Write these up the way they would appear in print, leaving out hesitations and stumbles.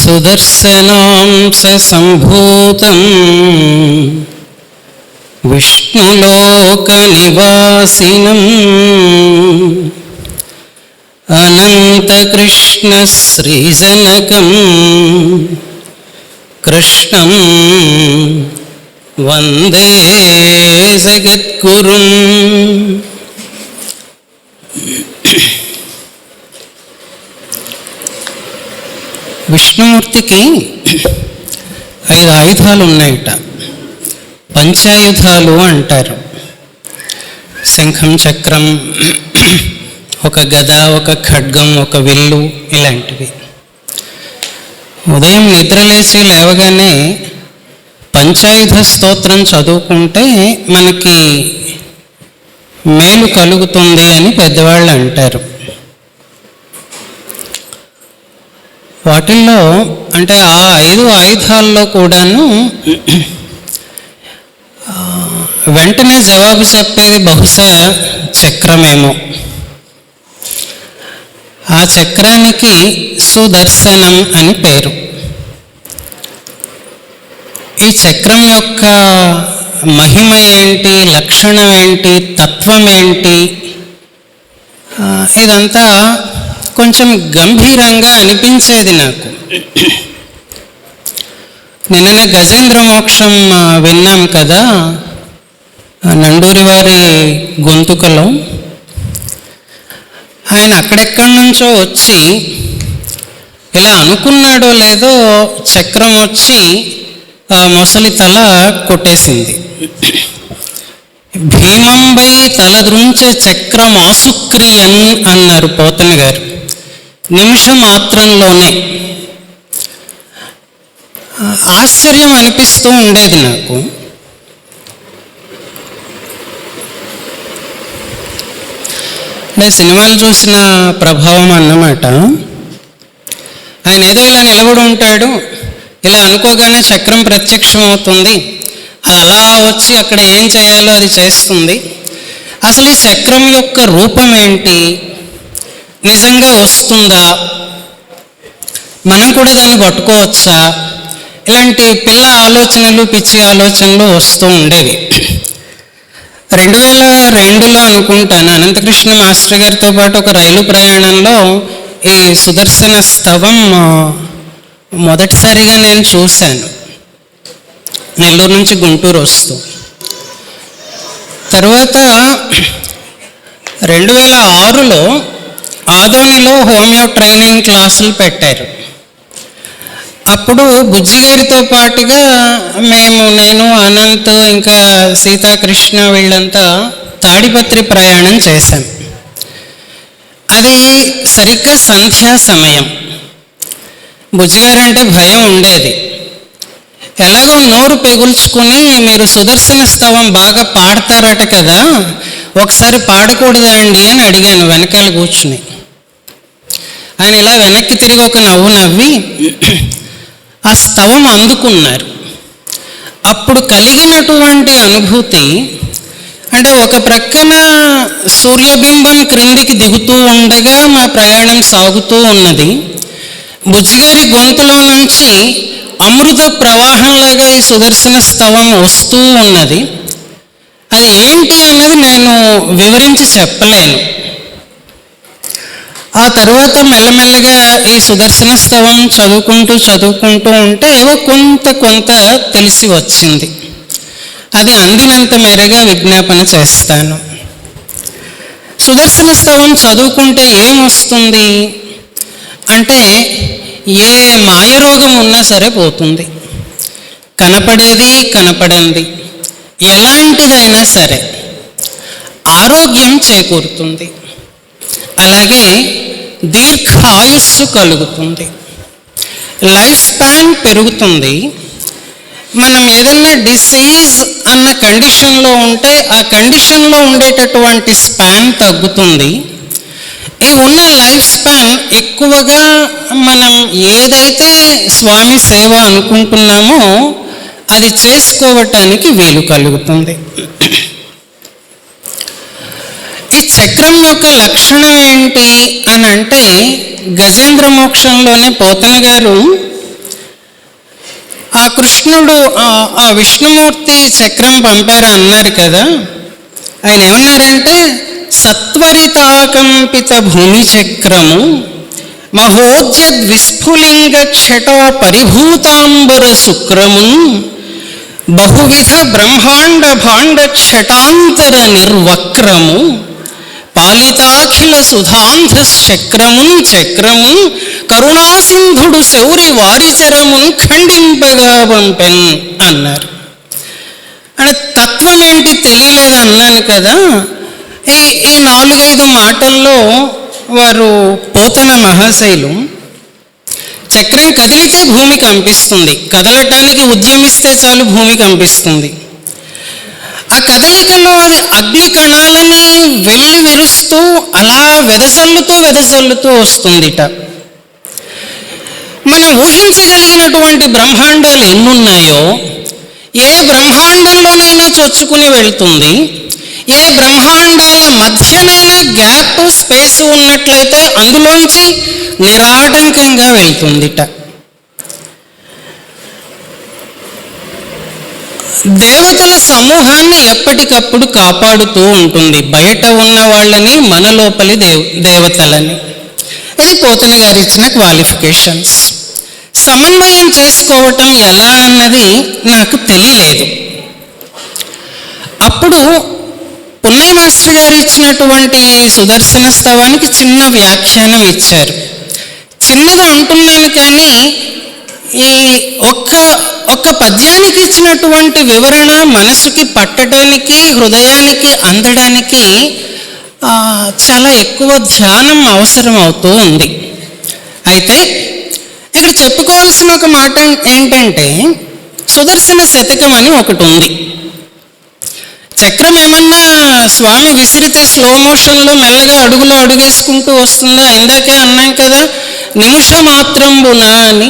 సుదర్శనాంశ సంభూతం విష్ణులోక నివాసినం అనంత కృష్ణ శ్రీజనకం కృష్ణం వందే జగద్గురుం. విష్ణుమూర్తికి 5 ఆయుధాలు ఉన్నాయట. పంచాయుధాలు అంటారు. శంఖం, చక్రం, ఒక గద, ఒక ఖడ్గం, ఒక విల్లు, ఇలాంటివి. ఉదయం నిద్రలేచి లేవగానే పంచాయుధ స్తోత్రం చదువుకుంటే మనకి మేలు కలుగుతుంది అని పెద్దవాళ్ళు అంటారు. వాటిల్లో అంటే ఆ 5 ఆయుధాల్లో కూడాను వెంటనే జవాబు చెప్పేది బహుశా చక్రమేమో. ఆ చక్రానికి సుదర్శనం అని పేరు. ఈ చక్రం యొక్క మహిమ ఏంటి, లక్షణం ఏంటి, తత్వం ఏంటి, ఇదంతా కొంచెం గంభీరంగా అనిపించేది నాకు. నిన్ననే గజేంద్ర మోక్షం విన్నాం కదా, నండూరి వారి గొంతుకలో. ఆయన అక్కడెక్కడి నుంచో వచ్చి ఇలా అనుకున్నాడో లేదో చక్రం వచ్చి మొసలి తల కొట్టేసింది. భీమంబై తలద్రుంచే చక్రం ఆసుక్రియన్ అన్నారు పోతన గారు. నిమిషం మాత్రంలోనే. ఆశ్చర్యం అనిపిస్తూ ఉండేది నాకు. అంటే సినిమాలు చూసిన ప్రభావం అన్నమాట. ఆయన ఏదో ఇలా నిలబడి ఉంటాడు, ఇలా అనుకోగానే చక్రం ప్రత్యక్షం అవుతుంది, అది అలా వచ్చి అక్కడ ఏం చేయాలో అది చేస్తుంది. అసలు ఈ చక్రం యొక్క రూపం ఏంటి, నిజంగా వస్తుందా, మనం కూడా దాన్ని పట్టుకోవచ్చా, ఇలాంటి పిల్ల ఆలోచనలు, పిచ్చి ఆలోచనలు వస్తూ ఉండేవి. 2002లో అనుకుంటాను, అనంతకృష్ణ మాస్టర్ గారితో పాటు ఒక రైలు ప్రయాణంలో ఈ సుదర్శన స్తవం మొదటిసారిగా నేను చూశాను, నెల్లూరు నుంచి గుంటూరు వస్తూ. తర్వాత 2006లో ఆదోనిలో హోమియో ట్రైనింగ్ క్లాసులు పెట్టారు. అప్పుడు బుజ్జిగారితో పాటుగా నేను, అనంత్, ఇంకా సీతాకృష్ణ వీళ్ళంతా తాడిపత్రి ప్రయాణం చేశాం. అది సరిగ్గా సంధ్యా సమయం. బుజ్జిగారంటే భయం ఉండేది. ఎలాగో నోరు పెగుల్చుకుని, మీరు సుదర్శన స్తవం బాగా పాడతారట కదా, ఒకసారి పాడకూడదా అండి అని అడిగాను వెనకాల కూర్చుని. ఆయన ఇలా వెనక్కి తిరిగి ఒక నవ్వు నవ్వి ఆ స్తవం అందుకున్నారు. అప్పుడు కలిగినటువంటి అనుభూతి అంటే, ఒక ప్రక్కన సూర్యబింబం క్రిందికి దిగుతూ ఉండగా మా ప్రయాణం సాగుతూ ఉన్నది. బుజ్జిగారి గొంతులో నుంచి అమృత ప్రవాహంలాగా ఈ సుదర్శన స్తవం వస్తూ ఉన్నది. అది ఏంటి అన్నది నేను వివరించి చెప్పలేను. ఆ తర్వాత మెల్లమెల్లగా ఈ సుదర్శన స్తవం చదువుకుంటూ ఉంటే ఏవో కొంత తెలిసి వచ్చింది. అది అందినంత మేరగా విజ్ఞాపన చేస్తాను. సుదర్శన స్తవం చదువుకుంటే ఏమొస్తుంది అంటే, ఏ మాయరోగం ఉన్నా సరే పోతుంది. కనపడేది, కనపడంది, ఎలాంటిదైనా సరే ఆరోగ్యం చేకూరుతుంది. అలాగే దీర్ఘాయుస్సు కలుగుతుంది, లైఫ్ స్పాన్ పెరుగుతుంది. మనం ఏదన్నా డిసీజ్ అన్న కండిషన్లో ఉంటే ఆ కండిషన్లో ఉండేటటువంటి స్పాన్ తగ్గుతుంది. ఈ ఉన్న లైఫ్ స్పాన్ ఎక్కువగా మనం ఏదైతే స్వామి సేవ అనుకుంటున్నామో అది చేసుకోవటానికి వీలు కలుగుతుంది. ఈ చక్రం యొక్క లక్షణం ఏంటి అని అంటే, గజేంద్ర మోక్షంలోనే పోతన గారు కృష్ణుడు ఆ విష్ణుమూర్తి చక్రం పంపారు అన్నారు కదా, ఆయన ఏమన్నారంటే సత్వరితాకంపిత భూమి చక్రము మహోద్యద్ విస్ఫులింగ క్షట పరిభూతాంబర శుక్రము బహువిధ బ్రహ్మాండ భాండ క్షటాంతర నిర్వక్రము పాలితాఖిల సుధాంధ చక్రము కరుణాసింధుడు శౌరి వారిచరమున్ ఖండింపగా పంపెన్ అన్నారు. అంటే తత్వం ఏంటి తెలియలేదు అన్నాను కదా. ఈ 4-5 మాటల్లో వారు పోతన మహాశైలు చక్రం కదిలితే భూమి కంపిస్తుంది, కదలటానికి ఉద్యమిస్తే చాలు భూమి కంపిస్తుంది. ఆ కదలికలో అది అగ్ని కణాలని వెళ్ళి విరుస్తూ అలా వెదజల్లుతూ వస్తుందిట. మనం ఊహించగలిగినటువంటి బ్రహ్మాండాలు ఎన్నున్నాయో ఏ బ్రహ్మాండంలోనైనా చొచ్చుకుని వెళ్తుంది, ఏ బ్రహ్మాండాల మధ్యనైనా గ్యాప్ స్పేస్ ఉన్నట్లయితే అందులోంచి నిరాటంకంగా వెళ్తుందిట. దేవతల సమూహాన్ని ఎప్పటికప్పుడు కాపాడుతూ ఉంటుంది, బయట ఉన్న వాళ్ళని మన లోపలి దేవతలని. ఇది పోతన గారు ఇచ్చిన క్వాలిఫికేషన్స్. సమన్వయం చేసుకోవటం ఎలా అన్నది నాకు తెలియలేదు. అప్పుడు పున్నయ్య మాస్టర్ గారు ఇచ్చినటువంటి సుదర్శన స్తవానికి చిన్న వ్యాఖ్యానం ఇచ్చారు. చిన్నగా అంటున్నాను కానీ ఈ ఒక్క పద్యానికి ఇచ్చినటువంటి వివరణ మనసుకి పట్టడానికి, హృదయానికి అందడానికి చాలా ఎక్కువ ధ్యానం అవసరం అవుతూ ఉంది. అయితే ఇక్కడ చెప్పుకోవాల్సిన ఒక మాట ఏంటంటే సుదర్శన శతకం అని ఒకటి ఉంది. చక్రం ఏమన్నా స్వామి విసిరితే స్లో మోషన్లో మెల్లగా అడుగులో అడుగేసుకుంటూ వస్తుందా? ఇందాకే అన్నాం కదా, నిమిషమాత్రంబున అని.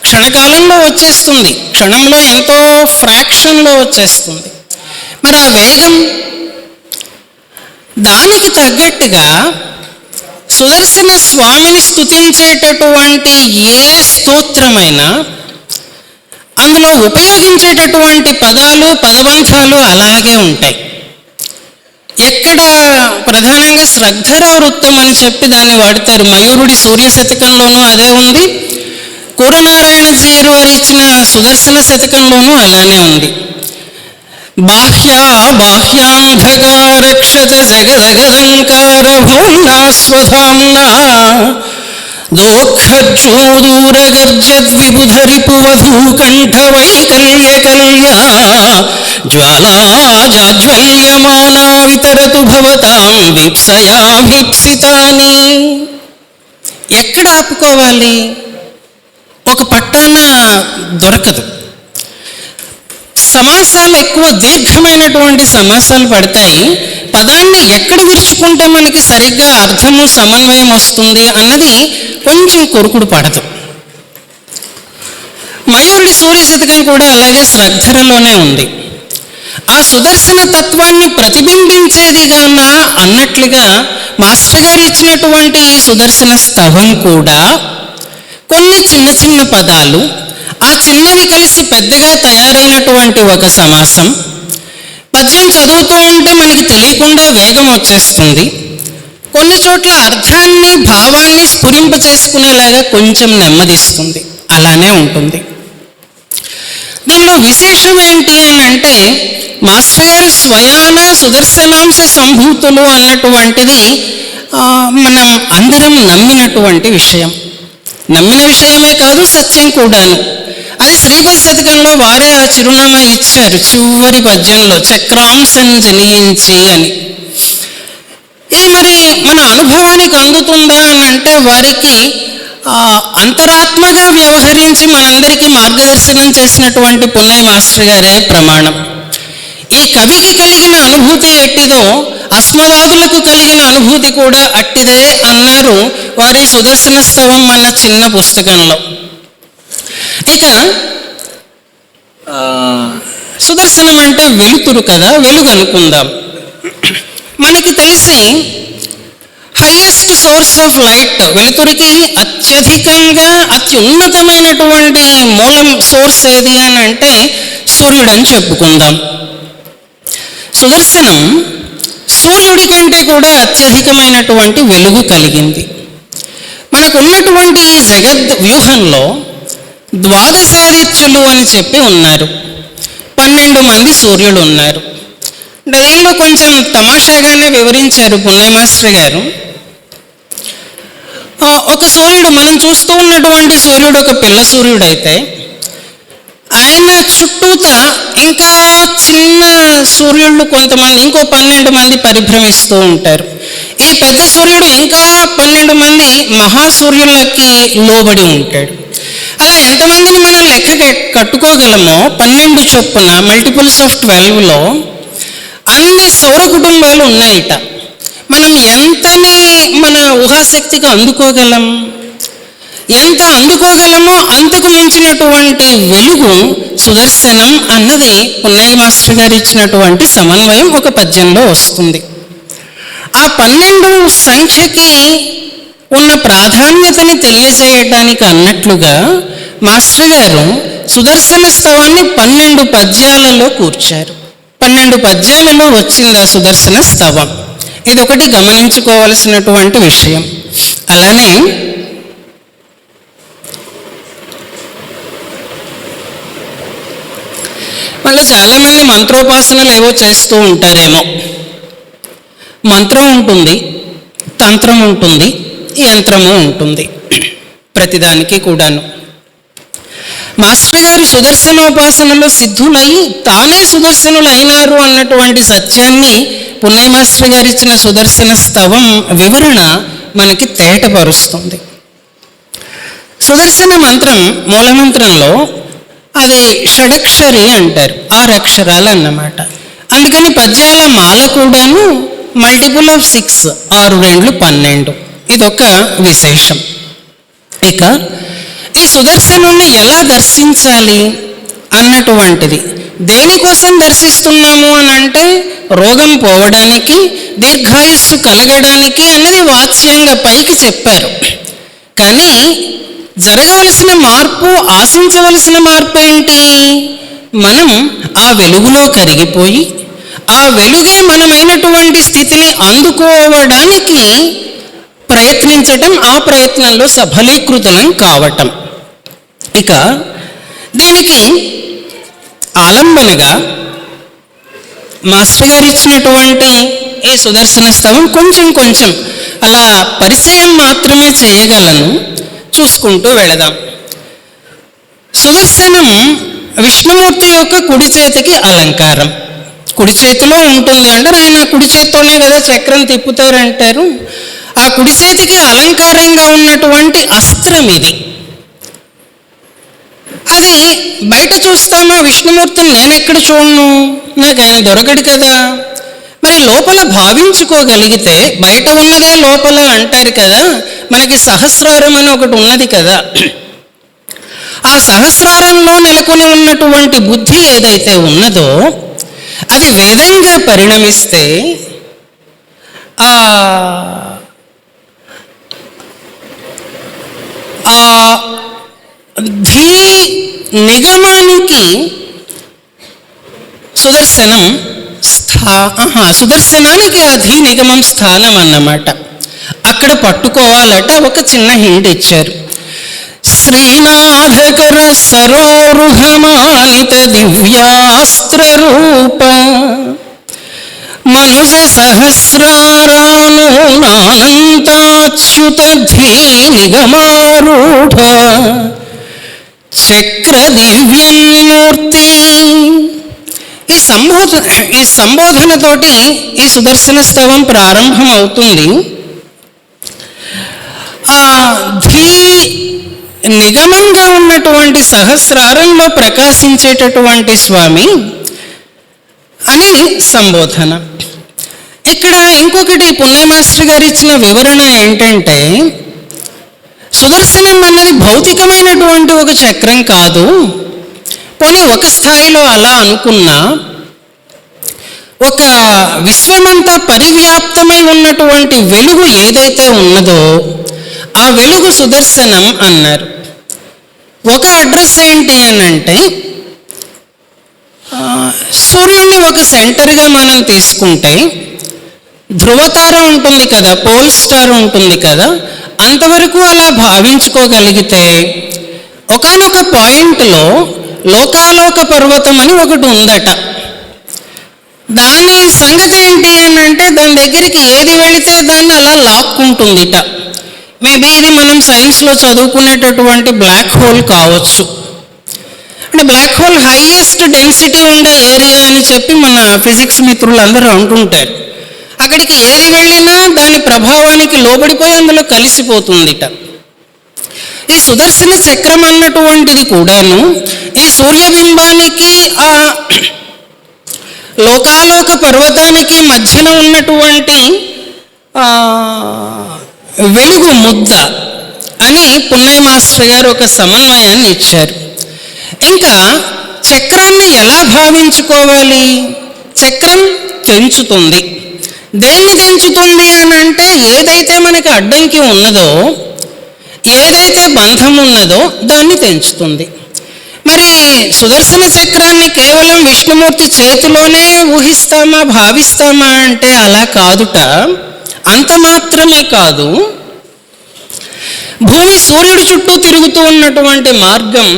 క్షణకాలంలో వచ్చేస్తుంది, క్షణంలో ఎంతో ఫ్రాక్షన్లో వచ్చేస్తుంది. మరి ఆ వేగం దానికి తగ్గట్టుగా సుదర్శన స్వామిని స్తుతించేటటువంటి ఏ స్తోత్రమైనా అందులో ఉపయోగించేటటువంటి పదాలు, పదబంధాలు అలాగే ఉంటాయి. ఎక్కడ ప్రధానంగా శ్రద్ధరా వృత్తం అని చెప్పి దాన్ని వాడతారు. మయూరుడి సూర్య శతకంలోనూ అదే ఉంది, కూరనారాయణ జీరు వారు ఇచ్చిన సుదర్శన శతకంలోనూ అలానే ఉంది. బాహ్యాంధకారక్షత జగదగదంకార భూమ్నాస్వధామ్నా దోఃఖచ్చూదూరగర్జద్విబుధరిపువధూకంఠవైకల్యకల్యా జ్వాలాజాజ్వల్యమానా వితరతు భవతాం వీప్సయా వీప్సితాని. ఎక్కడ ఆపుకోవాలి? ఒక పట్టాన దొరకదు. సమాసాలు ఎక్కువ దీర్ఘమైనటువంటి సమాసాలు పడతాయి. పదాన్ని ఎక్కడ విరుచుకుంటే మనకి సరిగ్గా అర్థము, సమన్వయం వస్తుంది అన్నది కొంచెం కొరుకుడు పడదు. మయూరుడి సూర్య శతకం కూడా అలాగే శ్రద్ధరలోనే ఉంది. ఆ సుదర్శన తత్వాన్ని ప్రతిబింబించేదిగానా అన్నట్లుగా మాస్టర్ గారు ఇచ్చినటువంటి ఈ సుదర్శన స్తవం కూడా కొన్ని చిన్న చిన్న పదాలు, ఆ చిన్నవి కలిసి పెద్దగా తయారైనటువంటి ఒక సమాసం. పద్యం చదువుతూ ఉంటే మనకి తెలియకుండా వేగం వచ్చేస్తుంది. కొన్ని చోట్ల అర్థాన్ని, భావాన్ని స్ఫురింప చేసుకునేలాగా కొంచెం నెమ్మదిస్తుంది. అలానే ఉంటుంది. దీనిలో విశేషం ఏంటి అని అంటే మాస్టర్ గారు స్వయాన సుదర్శనాంశ సంభూతులు అన్నటువంటిది మనం అందరం నమ్మినటువంటి విషయం. నమ్మిన విషయమే కాదు, సత్యం కూడాను. అది శ్రీపతి శతకంలో వారే ఆ చిరునామా ఇచ్చారు చివరి పద్యంలో, చక్రాంశం జనించి అని. ఇది మరి మన అనుభవానికి అందుతుందా అని అంటే వారికి అంతరాత్మగా వ్యవహరించి మనందరికీ మార్గదర్శనం చేసినటువంటి పున్నయ్య మాస్టర్ గారే ప్రమాణం. ఈ కవికి కలిగిన అనుభూతి ఎట్టిదో అస్మవాదులకు కలిగిన అనుభూతి కూడా అట్టిదే అన్నారు వారి సుదర్శన స్తవం అన్న చిన్న పుస్తకంలో. ఇక సుదర్శనం అంటే వెలుతురు కదా, వెలుగు అనుకుందాం. మనకి తెలిసి high highest source of light, వెలుతురికి అత్యధికంగా అత్యున్నతమైనటువంటి మూలం సోర్స్ ఏది అని అంటే సూర్యుడు అని చెప్పుకుందాం. సుదర్శనం సూర్యుడి కంటే కూడా అత్యధికమైనటువంటి వెలుగు కలిగింది. మనకున్నటువంటి ఈ జగద్ వ్యూహంలో ద్వాదశాదిత్యులు అని చెప్పి ఉన్నారు. 12 మంది సూర్యులు ఉన్నారు. దీనిలో కొంచెం తమాషాగానే వివరించారు పున్నయ్య మాస్టర్ గారు. ఒక సూర్యుడు, మనం చూస్తూ ఉన్నటువంటి సూర్యుడు ఒక పిల్ల సూర్యుడు అయితే, ఆయన చుట్టూత ఇంకా చిన్న సూర్యుళ్ళు కొంతమంది, ఇంకో 12 మంది పరిభ్రమిస్తూ ఉంటారు. ఈ పెద్ద సూర్యుడు ఇంకా 12 మంది మహాసూర్యులకి లోబడి ఉంటాడు. అలా ఎంతమందిని మనం లెక్క కట్టుకోగలమో 12 చొప్పున మల్టిపుల్స్ ఆఫ్ 12లో అన్ని సౌర కుటుంబాలు ఉన్నాయిట. మనం ఎంతని మన ఊహాశక్తికి అందుకోగలం? ఎంత అందుకోగలమో అంతకు మించినటువంటి వెలుగు సుదర్శనం అన్నది పున్నయ్య మాస్టర్ గారు ఇచ్చినటువంటి సమన్వయం ఒక పద్యంలో వస్తుంది. ఆ 12 సంఖ్యకి ఉన్న ప్రాధాన్యతని తెలియజేయడానికి అన్నట్లుగా మాస్టర్ గారు సుదర్శన స్తవాన్ని 12 పద్యాలలో కూర్చారు. 12 పద్యాలలో వచ్చింది ఆ సుదర్శన స్తవం. ఇది ఒకటి గమనించుకోవలసినటువంటి విషయం. అలానే మళ్ళీ చాలామంది మంత్రోపాసనలు ఏవో చేస్తూ ఉంటారేమో. మంత్రం ఉంటుంది, తంత్రం ఉంటుంది, యంత్రము ఉంటుంది, ప్రతిదానికి కూడాను. మాస్టర్ గారు సుదర్శనోపాసనలో సిద్ధులయ్యి తానే సుదర్శనులు అయినారు అన్నటువంటి సత్యాన్ని పున్నయ్య మాస్టర్ గారు ఇచ్చిన సుదర్శన స్తవం వివరణ మనకి తేటపరుస్తుంది. సుదర్శన మంత్రం మూలమంత్రంలో అది షడక్షరి అంటారు, 6 అక్షరాలు అన్నమాట. అందుకని పద్యాల మాల కూడాను మల్టిపుల్ ఆఫ్ 6, 6 2 12. ఇదొక విశేషం. ఇక ఈ సుదర్శనుణ్ణి ఎలా దర్శించాలి అన్నటువంటిది, దేనికోసం దర్శిస్తున్నాము అని అంటే రోగం పోవడానికి, దీర్ఘాయుస్సు కలగడానికి అన్నది వాచ్యంగా పైకి చెప్పారు. కానీ జరగవలసిన మార్పు, ఆశించవలసిన మార్పు ఏంటి? మనం ఆ వెలుగులో కరిగిపోయి ఆ వెలుగే మనమైనటువంటి స్థితిని అందుకోవడానికి ప్రయత్నించటం, ఆ ప్రయత్నంలో సఫలీకృతులం కావటం. ఇక దీనికి ఆలంబనగా మాస్టర్ గారు ఇచ్చినటువంటి ఈ సుదర్శన స్తవం కొంచెం అలా పరిచయం మాత్రమే చేయగలను, చూసుకుంటూ వెళదాం. సుదర్శనం విష్ణుమూర్తి యొక్క కుడి చేతికి అలంకారం. కుడి చేతిలో ఉంటుంది అంటారు. ఆయన కుడి చేతితోనే కదా చక్రం తిప్పుతారంటారు. ఆ కుడి చేతికి అలంకారంగా ఉన్నటువంటి అస్త్రం ఇది. అది బయట చూస్తామా విష్ణుమూర్తిని? నేనెక్కడ చూడను, నాకు ఆయన దొరకడు కదా. మరి లోపల భావించుకోగలిగితే బయట ఉన్నదే లోపల అంటారు కదా. మనకి సహస్రారం అని ఒకటి ఉన్నది కదా. ఆ సహస్రారంలో నెలకొని ఉన్నటువంటి బుద్ధి ఏదైతే ఉన్నదో అది వేదంగా పరిణమిస్తే ఆ ధీ నిగమానికి సుదర్శనానికి ఆ ధీ నిగమం స్థానం అన్నమాట. అక్కడ పట్టుకోవాలట. ఒక చిన్న హింట్ ఇచ్చారు. శ్రీనాథకర సరోరుహమానిత దివ్యాస్త్ర రూప మనుజ సహస్రారానంతాచ్యుత ధీ నిగమారూఢ చక్ర దివ్యం మూర్తి. ఈ సంబోధనతోటి ఈ సుదర్శన స్తవం ప్రారంభం అవుతుంది. ఆ ధీ నిగమంగా ఉన్నటువంటి సహస్రారంలో ప్రకాశించేటటువంటి స్వామి అని సంబోధన. ఇక్కడ ఇంకొకటి పున్నయ్య మాస్టర్ గారు ఇచ్చిన వివరణ ఏంటంటే, సుదర్శనం అన్నది భౌతికమైనటువంటి ఒక చక్రం కాదు. పోనీ ఒక స్థాయిలో అలా అనుకున్నా, ఒక విశ్వమంతా పరివ్యాప్తమై ఉన్నటువంటి వెలుగు ఏదైతే ఉన్నదో ఆ వెలుగు సుదర్శనం అన్నారు. ఒక అడ్రస్ ఏంటి అని అంటే, సూర్యుడిని ఒక సెంటర్గా మనం తీసుకుంటే ధ్రువతార ఉంటుంది కదా, పోల్ స్టార్ ఉంటుంది కదా, అంతవరకు అలా భావించుకోగలిగితే ఒకానొక పాయింట్లో లోకాలోక పర్వతం అని ఒకటి ఉందట. దాని సంగతి ఏంటి అని అంటే, దాని దగ్గరికి ఏది వెళితే దాన్ని అలా లాక్కుంటుందిట. మేబీ ఇది మనం సైన్స్లో చదువుకునేటటువంటి బ్లాక్ హోల్ కావచ్చు. అంటే బ్లాక్ హోల్ హైయెస్ట్ డెన్సిటీ ఉండే ఏరియా అని చెప్పి మన ఫిజిక్స్ మిత్రులు అందరూ అంటుంటారు. అక్కడికి ఏది వెళ్ళినా దాని ప్రభావానికి లోబడిపోయి అందులో కలిసిపోతుందిట. ఈ సుదర్శన చక్రం అన్నటువంటిది కూడాను ఈ సూర్యబింబానికి ఆ లోకాలోక పర్వతానికి మధ్యన ఉన్నటువంటి వెలుగు ముద్ద అని పున్నయ్య మాస్టర్ గారు ఒక సమన్వయాన్ని ఇచ్చారు. ఇంకా చక్రాన్ని ఎలా భావించుకోవాలి? చక్రం తెంచుతుంది. దేన్ని తెంచుతుంది అని అంటే, ఏదైతే మనకి అడ్డంకి ఉన్నదో, ఏదైతే బంధం ఉన్నదో దాన్ని తెంచుతుంది. మరి సుదర్శన చక్రాన్ని కేవలం విష్ణుమూర్తి చేతిలోనే ఊహిస్తామా, భావిస్తామా అంటే అలా కాదుట. అంత మాత్రమే కాదు, భూమి సూర్యుడి చుట్టూ తిరుగుతూ ఉన్నటువంటి మార్గం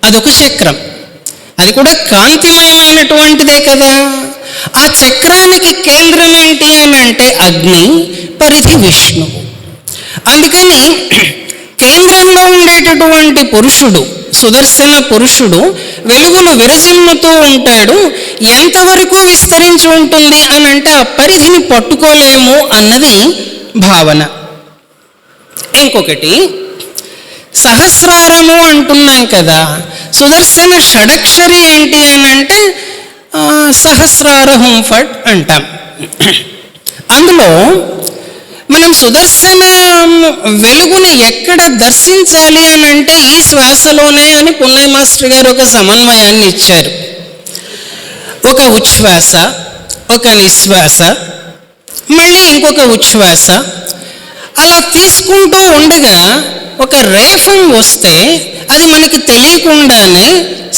అదొక చక్రం. అది కూడా కాంతిమయమైనటువంటిదే కదా. ఆ చక్రానికి కేంద్రం ఏంటి అని అంటే అగ్ని, పరిధి విష్ణు. అందుకని కేంద్రంలో ఉండేటటువంటి పురుషుడు, సుదర్శన పురుషుడు వెలుగులు విరజిమ్ముతూ ఉంటాడు. ఎంతవరకు విస్తరించి ఉంటుంది అని అంటే ఆ పరిధిని పట్టుకోలేము అన్నది భావన. ఇంకొకటి సహస్రారము అంటున్నాం కదా, సుదర్శన షడక్షరి ఏంటి అని అంటే సహస్రారహం ఫట్ అంటాం. అందులో మనం సుదర్శన వెలుగుని ఎక్కడ దర్శించాలి అని అంటే ఈ శ్వాసలోనే అని పున్నయ్య మాస్టర్ గారు ఒక సమన్వయాన్ని ఇచ్చారు. ఒక ఉచ్ఛ్వాస, ఒక నిశ్వాస, మళ్ళీ ఇంకొక ఉచ్ఛ్వాస, అలా తీసుకుంటూ ఉండగా ఒక రేఫం వస్తే అది మనకి తెలియకుండానే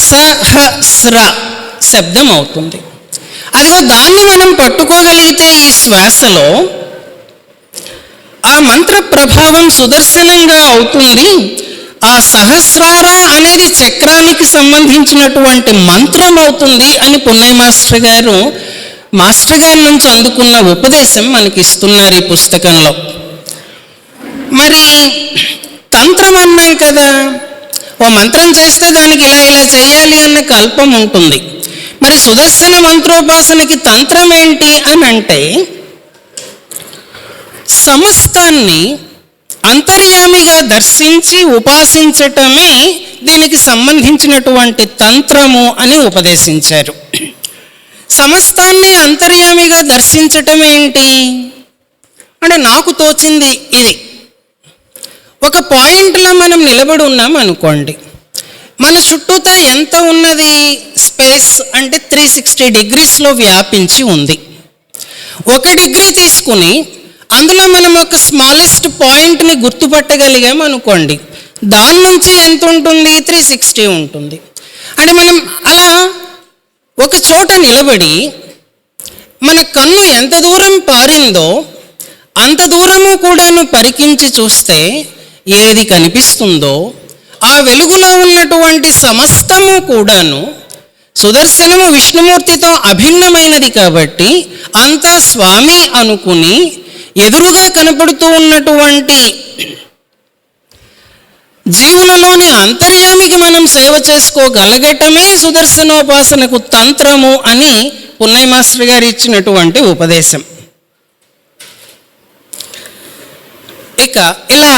సహస్ర శబ్దం అవుతుంది. అదిగో దాన్ని మనం పట్టుకోగలిగితే ఈ శ్వాసలో ఆ మంత్ర ప్రభావం సుదర్శనంగా అవుతుంది. ఆ సహస్రార అనేది చక్రానికి సంబంధించినటువంటి మంత్రం అవుతుంది అని పున్నయ్య మాస్టర్ గారు మాస్టర్ గారి నుంచి అందుకున్న ఉపదేశం మనకి ఇస్తున్నారు ఈ పుస్తకంలో. మరి తంత్రం అన్నాం కదా, ఓ మంత్రం చేస్తే దానికి ఇలా ఇలా చేయాలి అన్న కల్పం ఉంటుంది. మరి సుదర్శన మంత్రోపాసనకి తంత్రం ఏంటి అని అంటే, సమస్తాన్ని అంతర్యామిగా దర్శించి ఉపాసించటమే దీనికి సంబంధించినటువంటి తంత్రము అని ఉపదేశించారు. సమస్తాన్ని అంతర్యామిగా దర్శించటం ఏంటి అంటే, నాకు తోచింది ఇది. ఒక పాయింట్లో మనం నిలబడి ఉన్నాం అనుకోండి, మన చుట్టూతా ఎంత ఉన్నది స్పేస్ అంటే 360 డిగ్రీస్లో వ్యాపించి ఉంది. 1 డిగ్రీ తీసుకుని అందులో మనం ఒక స్మాలెస్ట్ పాయింట్ని గుర్తుపట్టగలిగాం అనుకోండి, దాని నుంచి ఎంత ఉంటుంది? 360 ఉంటుంది. అంటే మనం అలా ఒక చోట నిలబడి మన కన్ను ఎంత దూరం పారిందో అంత దూరము కూడాను పరికించి చూస్తే ఏది కనిపిస్తుందో ఆ వెలుగులో ఉన్నటువంటి సమస్తము కూడాను సుదర్శనము విష్ణుమూర్తితో అభిన్నమైనది కాబట్టి అంతా స్వామి అనుకుని ఎదురుగా కనపడుతూ ఉన్నటువంటి జీవులలోని అంతర్యామికి మనం సేవ చేసుకోగలగటమే సుదర్శనోపాసనకు తంత్రము అని పున్నయ్య మాస్టర్ గారు ఇచ్చినటువంటి ఉపదేశం. ఇక ఇలా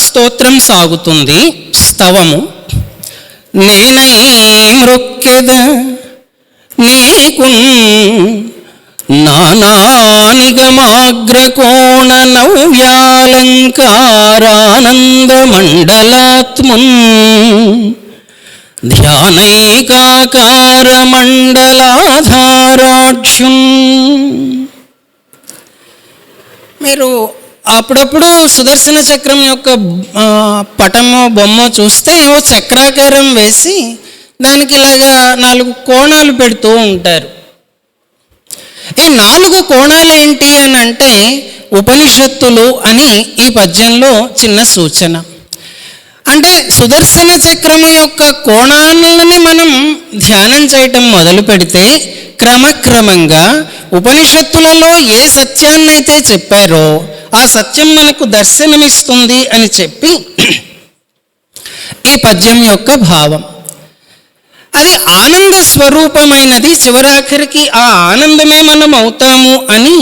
స్తోత్రం సాగుతుంది, స్తవము. నేనై మృక్కెద నీకు నానానిగమాగ్రకోణ నవ్యాలంకారానంద మండలాత్మున్ ధ్యానైకాకారమండలాధారాక్షున్. మీరు అప్పుడప్పుడు సుదర్శన చక్రం యొక్క పటమో బొమ్మో చూస్తే ఏవో చక్రాకారం వేసి దానికి ఇలాగా 4 కోణాలు పెడుతూ ఉంటారు. ఈ 4 కోణాలు ఏంటి అని అంటే ఉపనిషత్తులు అని ఈ పద్యంలో చిన్న సూచన. అంటే సుదర్శన చక్రము యొక్క కోణాలని మనం ధ్యానం చేయటం మొదలు పెడితే క్రమక్రమంగా ఉపనిషత్తులలో ఏ సత్యాన్నైతే చెప్పారో ఆ సత్యం మనకు దర్శనమిస్తుంది అని చెప్పి ఈ పద్యం యొక్క భావం. అది ఆనంద స్వరూపమైనది, చివరాఖరికి ఆ ఆనందమే మనం అవుతాము అని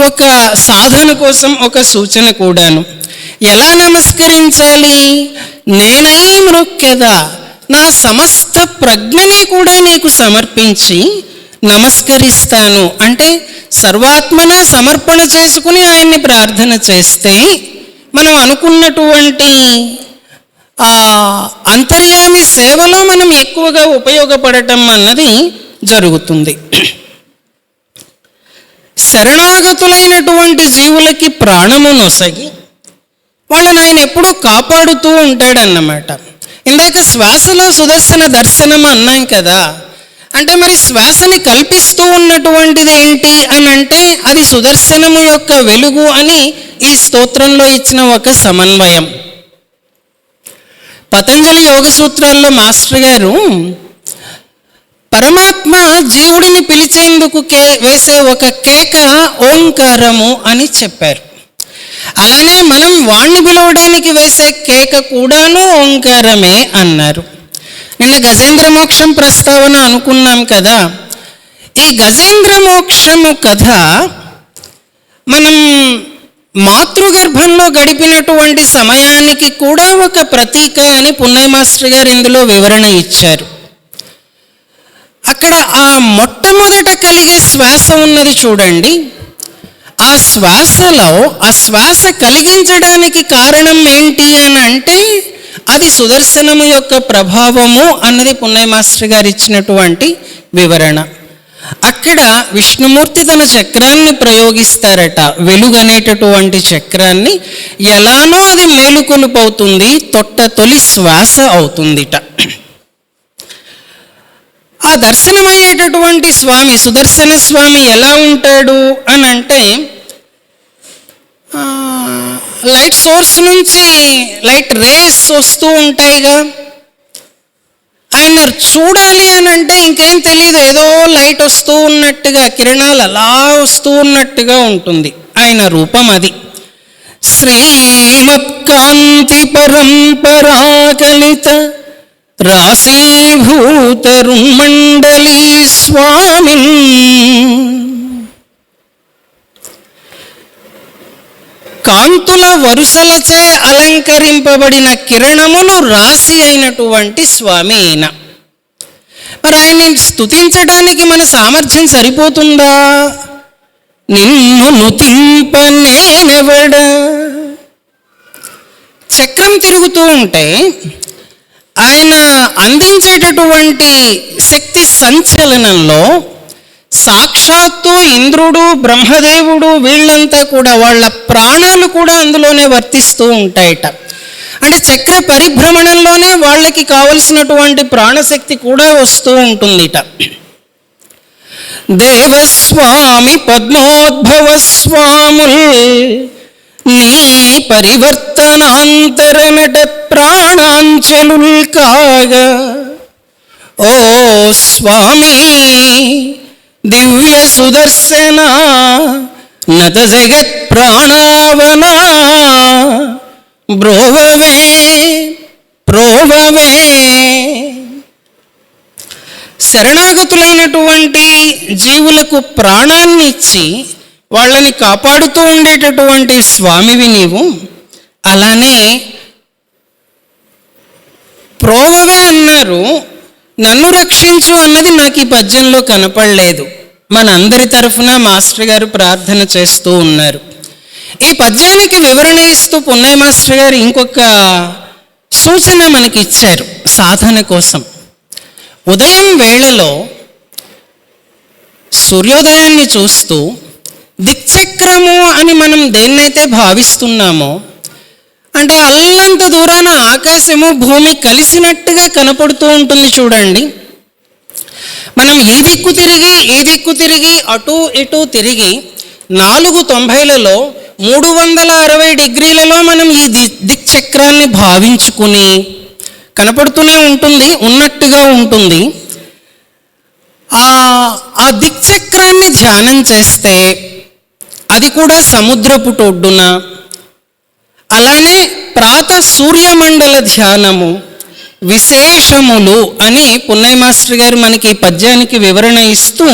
ఒక సాధన కోసం ఒక సూచన కూడాను. ఎలా నమస్కరించాలి? నేనై మృక్కెదా, నా సమస్త ప్రజ్ఞని కూడా నీకు సమర్పించి నమస్కరిస్తాను అంటే సర్వాత్మన సమర్పణ చేసుకుని ఆయన్ని ప్రార్థన చేస్తే మనం అనుకున్నటువంటి అంతర్యామి సేవలో మనం ఎక్కువగా ఉపయోగపడటం అన్నది జరుగుతుంది. శరణాగతులైనటువంటి జీవులకి ప్రాణము నొసగి వాళ్ళని ఆయన ఎప్పుడూ కాపాడుతూ ఉంటాడన్నమాట. ఇందాక శ్వాసలో సుదర్శన దర్శనం అన్నాం కదా, అంటే మరి శ్వాసని కల్పిస్తూ ఉన్నటువంటిది ఏంటి అని అంటే అది సుదర్శనము యొక్క వెలుగు అని ఈ స్తోత్రంలో ఇచ్చిన ఒక సమన్వయం. పతంజలి యోగ సూత్రాల్లో మాస్టర్ గారు పరమాత్మ జీవుడిని పిలిచేందుకు వేసే ఒక కేక ఓంకారము అని చెప్పారు. అలానే మనం వాణ్ణి పిలవడానికి వేసే కేక కూడాను ఓంకారమే అన్నారు. నిన్న గజేంద్ర మోక్షం ప్రస్తావన అనుకున్నాం కదా. ఈ గజేంద్ర మోక్షము కథ మనం మాతృగర్భంలో గడిపినటువంటి సమయానికి కూడా ఒక ప్రతీక అని పున్నయ్య మాస్టర్ గారు ఇందులో వివరణ ఇచ్చారు. అక్కడ ఆ మొట్టమొదట కలిగే శ్వాస ఉన్నది చూడండి, ఆ శ్వాసలో ఆ శ్వాస కలిగించడానికి కారణం ఏంటి అని అంటే అది సుదర్శనము యొక్క ప్రభావము అన్నది పున్నయ్య మాస్టర్ గారు ఇచ్చినటువంటి వివరణ. అక్కడ విష్ణుమూర్తి తన చక్రాన్ని ప్రయోగిస్తారట, వెలుగనేటటువంటి చక్రాన్ని. ఎలానో అది మేలుకొలుపవుతుంది, తొలి శ్వాస అవుతుందిట. ఆ దర్శనమయ్యేటటువంటి స్వామి సుదర్శన స్వామి ఎలా ఉంటాడు అని అంటే లైట్ సోర్స్ నుంచి లైట్ రేస్ వస్తూ ఉంటాయిగా, ఆయన చూడాలి అని అంటే ఇంకేం తెలియదు, ఏదో లైట్ వస్తూ ఉన్నట్టుగా, కిరణాలు అలా వస్తూ ఉన్నట్టుగా ఉంటుంది ఆయన రూపం అది. శ్రీమత్కాంతి పరంపరాకలిత రాశీభూతరున్మండలీ స్వామి. కాంతుల వరుసలచే అలంకరింపబడిన కిరణములు రాశి అయినటువంటి స్వామి అయిన. మరి ఆయన్ని స్తుతించడానికి మన సామర్థ్యం సరిపోతుందా? నిన్ను నుతింప నేనెవడ. చక్రం తిరుగుతూ ఉంటే ఆయన అందించేటటువంటి శక్తి సంచలనంలో సాక్షాత్తు ఇంద్రుడు, బ్రహ్మదేవుడు వీళ్ళంతా కూడా వాళ్ళ ప్రాణాలు కూడా అందులోనే వర్తిస్తూ ఉంటాయట. అంటే చక్ర పరిభ్రమణంలోనే వాళ్ళకి కావలసినటువంటి ప్రాణశక్తి కూడా వస్తూ ఉంటుందిట. దేవస్వామి పద్మోద్భవ స్వాముల్ నీ పరివర్తనాంతరమట ప్రాణాంచలుల్ కాగా. ఓ స్వామి దివ్య సుదర్శన నత జగత్ ప్రాణావన. బ్రోవవే ప్రోవవే. శరణాగతులైనటువంటి జీవులకు ప్రాణాన్ని ఇచ్చి వాళ్ళని కాపాడుతూ ఉండేటటువంటి స్వామివి నీవు. అలానే ప్రోవవే అన్నారు, నన్ను రక్షించు అన్నది నాకు ఈ పద్యంలో కనపడలేదు. మనందరి తరఫున మాస్టర్ గారు ప్రార్థన చేస్తూ ఉన్నారు. ఈ పద్యానికి వివరణ ఇస్తూ పున్నయ్య మాస్టర్ గారు ఇంకొక సూచన మనకి ఇచ్చారు. సాధన కోసం. ఉదయం వేళలో సూర్యోదయాన్ని చూస్తూ దిక్చక్రము అని మనం దేన్నైతే భావిస్తున్నామో, అంటే అల్లంత దూరాన ఆకాశము భూమి కలిసినట్టుగా కనపడుతూ ఉంటుంది చూడండి. మనం ఈ దిక్కు తిరిగి అటు ఇటు తిరిగి 490లలో 360 డిగ్రీలలో మనం ఈ దిక్చక్రాన్ని భావించుకుని కనపడుతూనే ఉంటుంది, ఉన్నట్టుగా ఉంటుంది. ఆ దిక్చక్రాన్ని ధ్యానం చేస్తే అది కూడా సముద్రపు ఒడ్డున, అలానే ప్రాత సూర్యమండల ధ్యానము విశేషములు అని పున్నయ్య మాస్టర్ గారు మనకి ఈ పద్యానికి వివరణ ఇస్తూ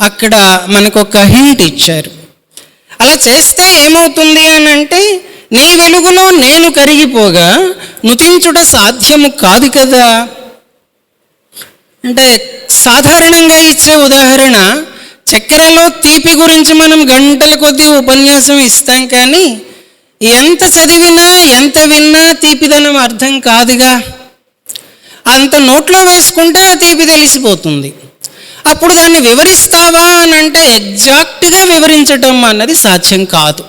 అక్కడ మనకు ఒక హింట్ ఇచ్చారు. అలా చేస్తే ఏమవుతుంది అని అంటే, నీ వెలుగులో నేను కరిగిపోగా నుతించుట సాధ్యము కాదు కదా. అంటే సాధారణంగా ఇచ్చే ఉదాహరణ, చక్కెరలో తీపి గురించి మనం గంటల కొద్దీ ఉపన్యాసం ఇస్తాం, కానీ ఎంత చదివినా ఎంత విన్నా తీపిదనం అర్థం కాదుగా. అంత నోట్లో వేసుకుంటే ఆ తీపి తెలిసిపోతుంది. అప్పుడు దాన్ని వివరిస్తావా అని అంటే ఎగ్జాక్ట్గా వివరించటం అన్నది సాధ్యం కాదు.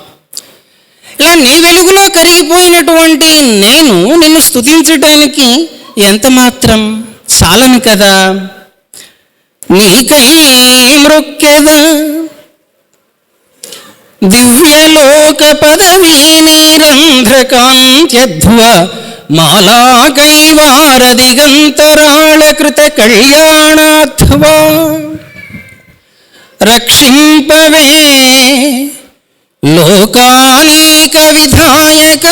ఇలా నీ వెలుగులో కరిగిపోయినటువంటి నేను నిన్ను స్తుతించటానికి ఎంత మాత్రం చాలను కదా. నీకై మృక్కెద దివ్యలోక పదవీ నీరంధ్రకాంత్యధ్వ మాలాకైవారదిగంతరాళకృత కళ్యాణాధ్వా రక్షింపవే లోకానీక విధాయక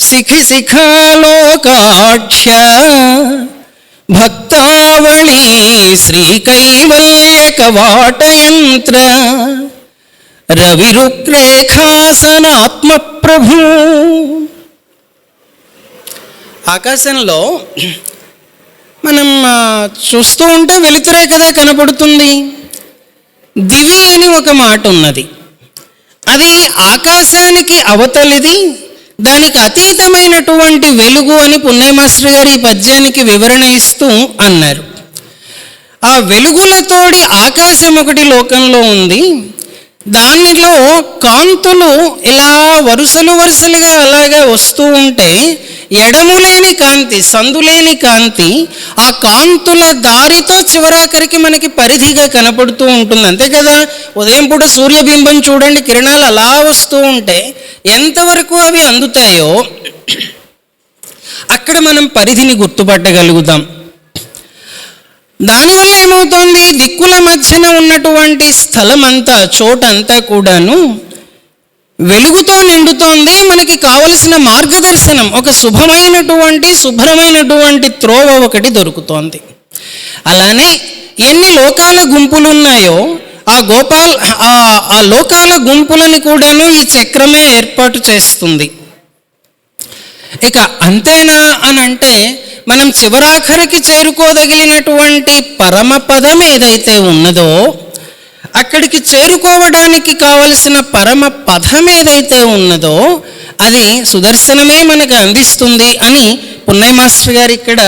శిఖిశిఖాలోకాఢ్య భక్తావళీ శ్రీకైవల్యక వాటయంత్ర రవిరుక్రేఖాసనాత్మ ప్రభు. ఆకాశంలో మనం చూస్తూ ఉంటే వెలుతురే కదా కనపడుతుంది. దివి అని ఒక మాట ఉన్నది, అది ఆకాశానికి అవతలిది, దానికి అతీతమైనటువంటి వెలుగు అని పున్నయ్య మాస్టర్ గారు ఈ పద్యానికి వివరణ ఇస్తూ అన్నారు. ఆ వెలుగులతోడి ఆకాశం ఒకటి లోకంలో ఉంది. దానిలో కాంతులు ఇలా వరుసలుగా అలాగా వస్తూ ఉంటే ఎడములేని కాంతి, సందులేని కాంతి, ఆ కాంతుల దారితో చివరాఖరికి మనకి పరిధిగా కనపడుతూ ఉంటుంది. అంతే కదా, ఉదయం పూట సూర్యబింబం చూడండి, కిరణాలు అలా వస్తూ ఉంటే ఎంతవరకు అవి అందుతాయో అక్కడ మనం పరిధిని గుర్తుపట్టగలుగుతాం. దానివల్ల ఏమవుతోంది, దిక్కుల మధ్యన ఉన్నటువంటి స్థలం అంతా, చోటంతా కూడాను వెలుగుతో నిండుతోంది. మనకి కావలసిన మార్గదర్శనం, ఒక శుభ్రమైనటువంటి త్రోవ ఒకటి దొరుకుతోంది. అలానే ఎన్ని లోకాల గుంపులు ఉన్నాయో ఆ లోకాల గుంపులని కూడాను ఈ చక్రమే ఏర్పాటు చేస్తుంది. ఇక అంతేనా అని అంటే, మనం చివరాఖరికి చేరుకోదగిలినటువంటి పరమ పదం ఏదైతే ఉన్నదో, అక్కడికి చేరుకోవడానికి కావలసిన పరమ పదం ఏదైతే ఉన్నదో అది సుదర్శనమే మనకు అందిస్తుంది అని పున్నయ్య మాస్టర్ గారు ఇక్కడ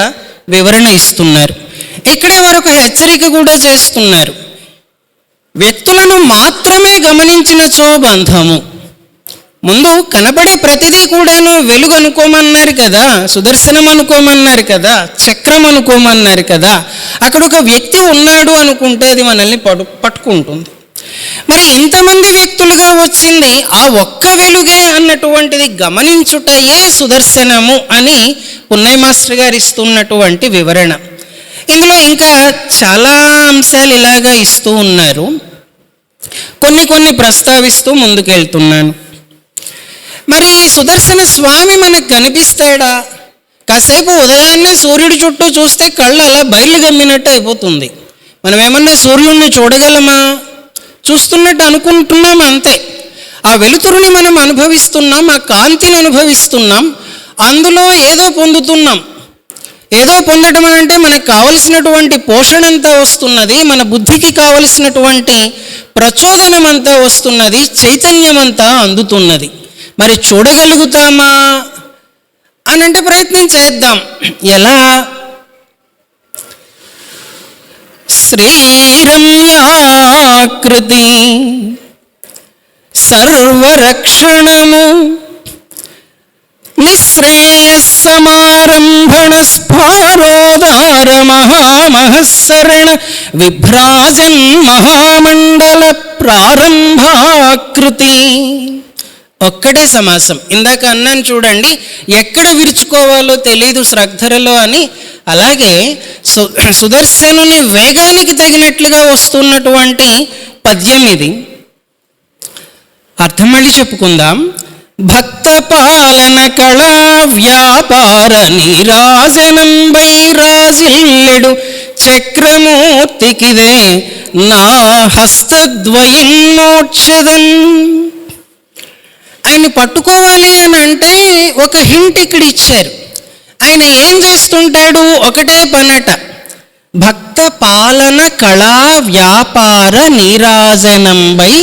వివరణ ఇస్తున్నారు. ఇక్కడే వారొక హెచ్చరిక కూడా చేస్తున్నారు. వ్యక్తులను మాత్రమే గమనించినచో బంధము. ముందు కనబడే ప్రతిదీ కూడాను వెలుగు అనుకోమన్నారు కదా, సుదర్శనం అనుకోమన్నారు కదా, చక్రం అనుకోమన్నారు కదా. అక్కడ ఒక వ్యక్తి ఉన్నాడు అనుకుంటే అది మనల్ని పట్టుకుంటుంది. మరి ఇంతమంది వ్యక్తులుగా వచ్చింది ఆ ఒక్క వెలుగే అన్నటువంటిది గమనించుటయే సుదర్శనము అని పున్నయ్య మాస్టర్ గారు ఇస్తున్నటువంటి వివరణ. ఇందులో ఇంకా చాలా అంశాలు ఇలాగా ఇస్తూ ఉన్నారు. కొన్ని ప్రస్తావిస్తూ ముందుకెళ్తున్నాను. మరి సుదర్శన స్వామి మనకు కనిపిస్తాడా? కాసేపు ఉదయాన్నే సూర్యుడి చుట్టూ చూస్తే కళ్ళు అలా బయలు గమ్మినట్టు అయిపోతుంది. మనం ఏమన్నా సూర్యుడిని చూడగలమా? చూస్తున్నట్టు అనుకుంటున్నాం అంతే. ఆ వెలుతురుని మనం అనుభవిస్తున్నాం, ఆ కాంతిని అనుభవిస్తున్నాం, అందులో ఏదో పొందుతున్నాం. ఏదో పొందడం అంటే మనకు కావలసినటువంటి పోషణ అంతా వస్తున్నది, మన బుద్ధికి కావలసినటువంటి ప్రచోదనం అంతా వస్తున్నది, చైతన్యం అంతా అందుతున్నది. మరి చూడగలుగుతామా అని అంటే ప్రయత్నం చేద్దాం. ఎలా? శ్రీరమ్యాకృతి సర్వరక్షణము నిశ్రేయస్సమారంభణ స్ఫారోదార మహామహస్సరణ విభ్రాజన్ మహామండల ప్రారంభాకృతి. ఒక్కడే సమాసం. ఇందాక అన్నాను చూడండి, ఎక్కడ విరుచుకోవాలో తెలియదు శ్రద్ధరలో అని. అలాగే సుదర్శనుని వేగానికి తగినట్లుగా వస్తున్నటువంటి పద్యం ఇది. అర్థం మళ్ళీ చెప్పుకుందాం. భక్త పాలన కళా వ్యాపార నీరాజనం వైరాజిల్లెడు చక్రమూర్తికిదే నా హస్తద్వయన్మోక్షదన్. ఆయన్ని పట్టుకోవాలి అని అంటే ఒక హింట్ ఇక్కడ ఇచ్చారు. ఆయన ఏం చేస్తుంటాడు? ఒకటే పనట, భక్త పాలన కళా వ్యాపార నీరాజనంబై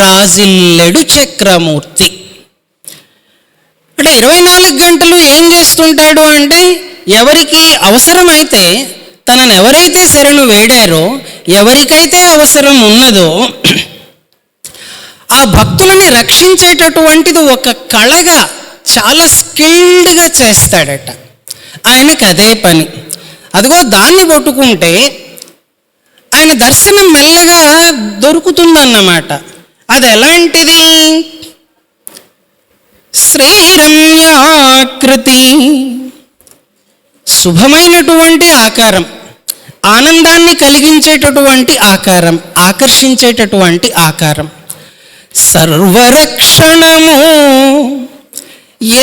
రాజిల్లెడు చక్రమూర్తి. అంటే 24 గంటలు ఏం చేస్తుంటాడు అంటే, ఎవరికి అవసరమైతే, తనను ఎవరైతే శరణు వేడారో, ఎవరికైతే అవసరం ఉన్నదో ఆ భక్తులని రక్షించేటటువంటిది ఒక కళగా చాలా స్కిల్డ్గా చేస్తాడట. ఆయనకి అదే పని. అదిగో దాన్ని పట్టుకుంటే ఆయన దర్శనం మెల్లగా దొరుకుతుందన్నమాట. అది ఎలాంటిది? శ్రీరమ్యాకృతి, శుభమైనటువంటి ఆకారం, ఆనందాన్ని కలిగించేటటువంటి ఆకారం, ఆకర్షించేటటువంటి ఆకారం. సర్వరక్షణము,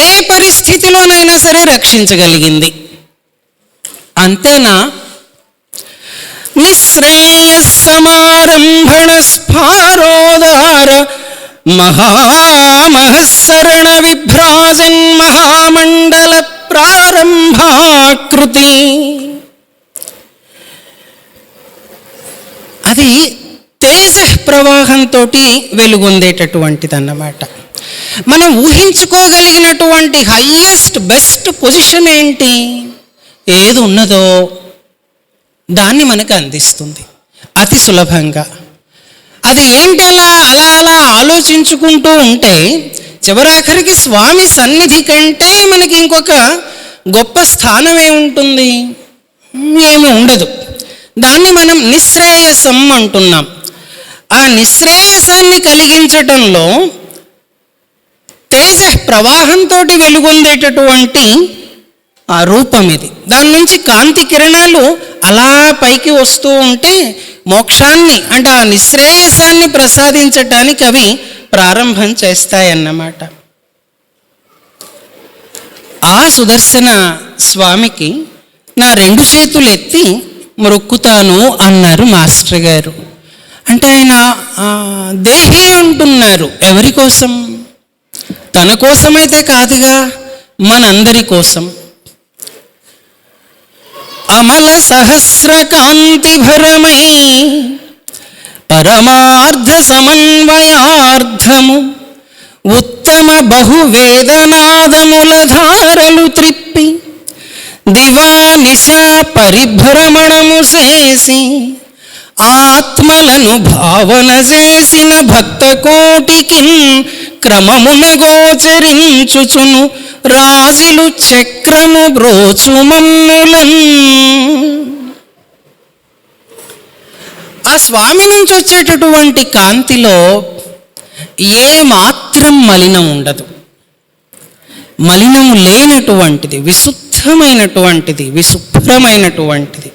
ఏ పరిస్థితిలోనైనా సరే రక్షించగలిగింది. అంతేనా? నిశ్రేయస్సమారంభణ స్ఫారోదార మహామహస్సరణ విభ్రాజన్ మహామండల ప్రారంభాకృతి. అది తేజ ప్రవాహంతో వెలుగొందేటటువంటిది అన్నమాట. మనం ఊహించుకోగలిగినటువంటి హయ్యెస్ట్ బెస్ట్ పొజిషన్ ఏంటి? ఏది ఉన్నదో దాన్ని మనకు అందిస్తుంది అతి సులభంగా. అది ఏంటి? అలా అలా అలా ఆలోచించుకుంటూ ఉంటే చివరాఖరికి స్వామి సన్నిధి కంటే మనకి ఇంకొక గొప్ప స్థానం ఏముంటుంది? ఏమి ఉండదు. దాన్ని మనం నిశ్రేయసం అంటున్నాం. ఆ నిశ్రేయసాన్ని కలిగించటంలో తేజ ప్రవాహంతో వెలుగొందేటటువంటి ఆ రూపం ఇది. దాని నుంచి కాంతి కిరణాలు అలా పైకి వస్తూ ఉంటే మోక్షాన్ని అంటే ఆ నిశ్రేయసాన్ని ప్రసాదించటానికి అవి ప్రారంభం చేస్తాయన్నమాట. ఆ సుదర్శన స్వామికి నా 2 చేతులు ఎత్తి మొక్కుతాను అన్నారు మాస్టర్ గారు. అంటే ఆయన దేహి అంటున్నారు. ఎవరి కోసం? తన కోసమైతే కాదుగా, మనందరి కోసం. అమల సహస్ర కాంతి భరమై పరమార్థ సమన్వయార్థము ఉత్తమ బహువేదనాదముల ధారలు త్రిప్పి దివానిశా పరిభ్రమణము చేసి ఆత్మలను భావన చేసిన భక్త కోటికి క్రమమున గోచరించుచును రాజులు చక్రము బ్రోచు మమ్ములన్. ఆ స్వామి నుంచి వచ్చేటటువంటి కాంతిలో ఏ మాత్రం మలినం ఉండదు. మలినము లేనటువంటిది, విశుద్ధమైనటువంటిది, విశుభ్రమైనటువంటిది.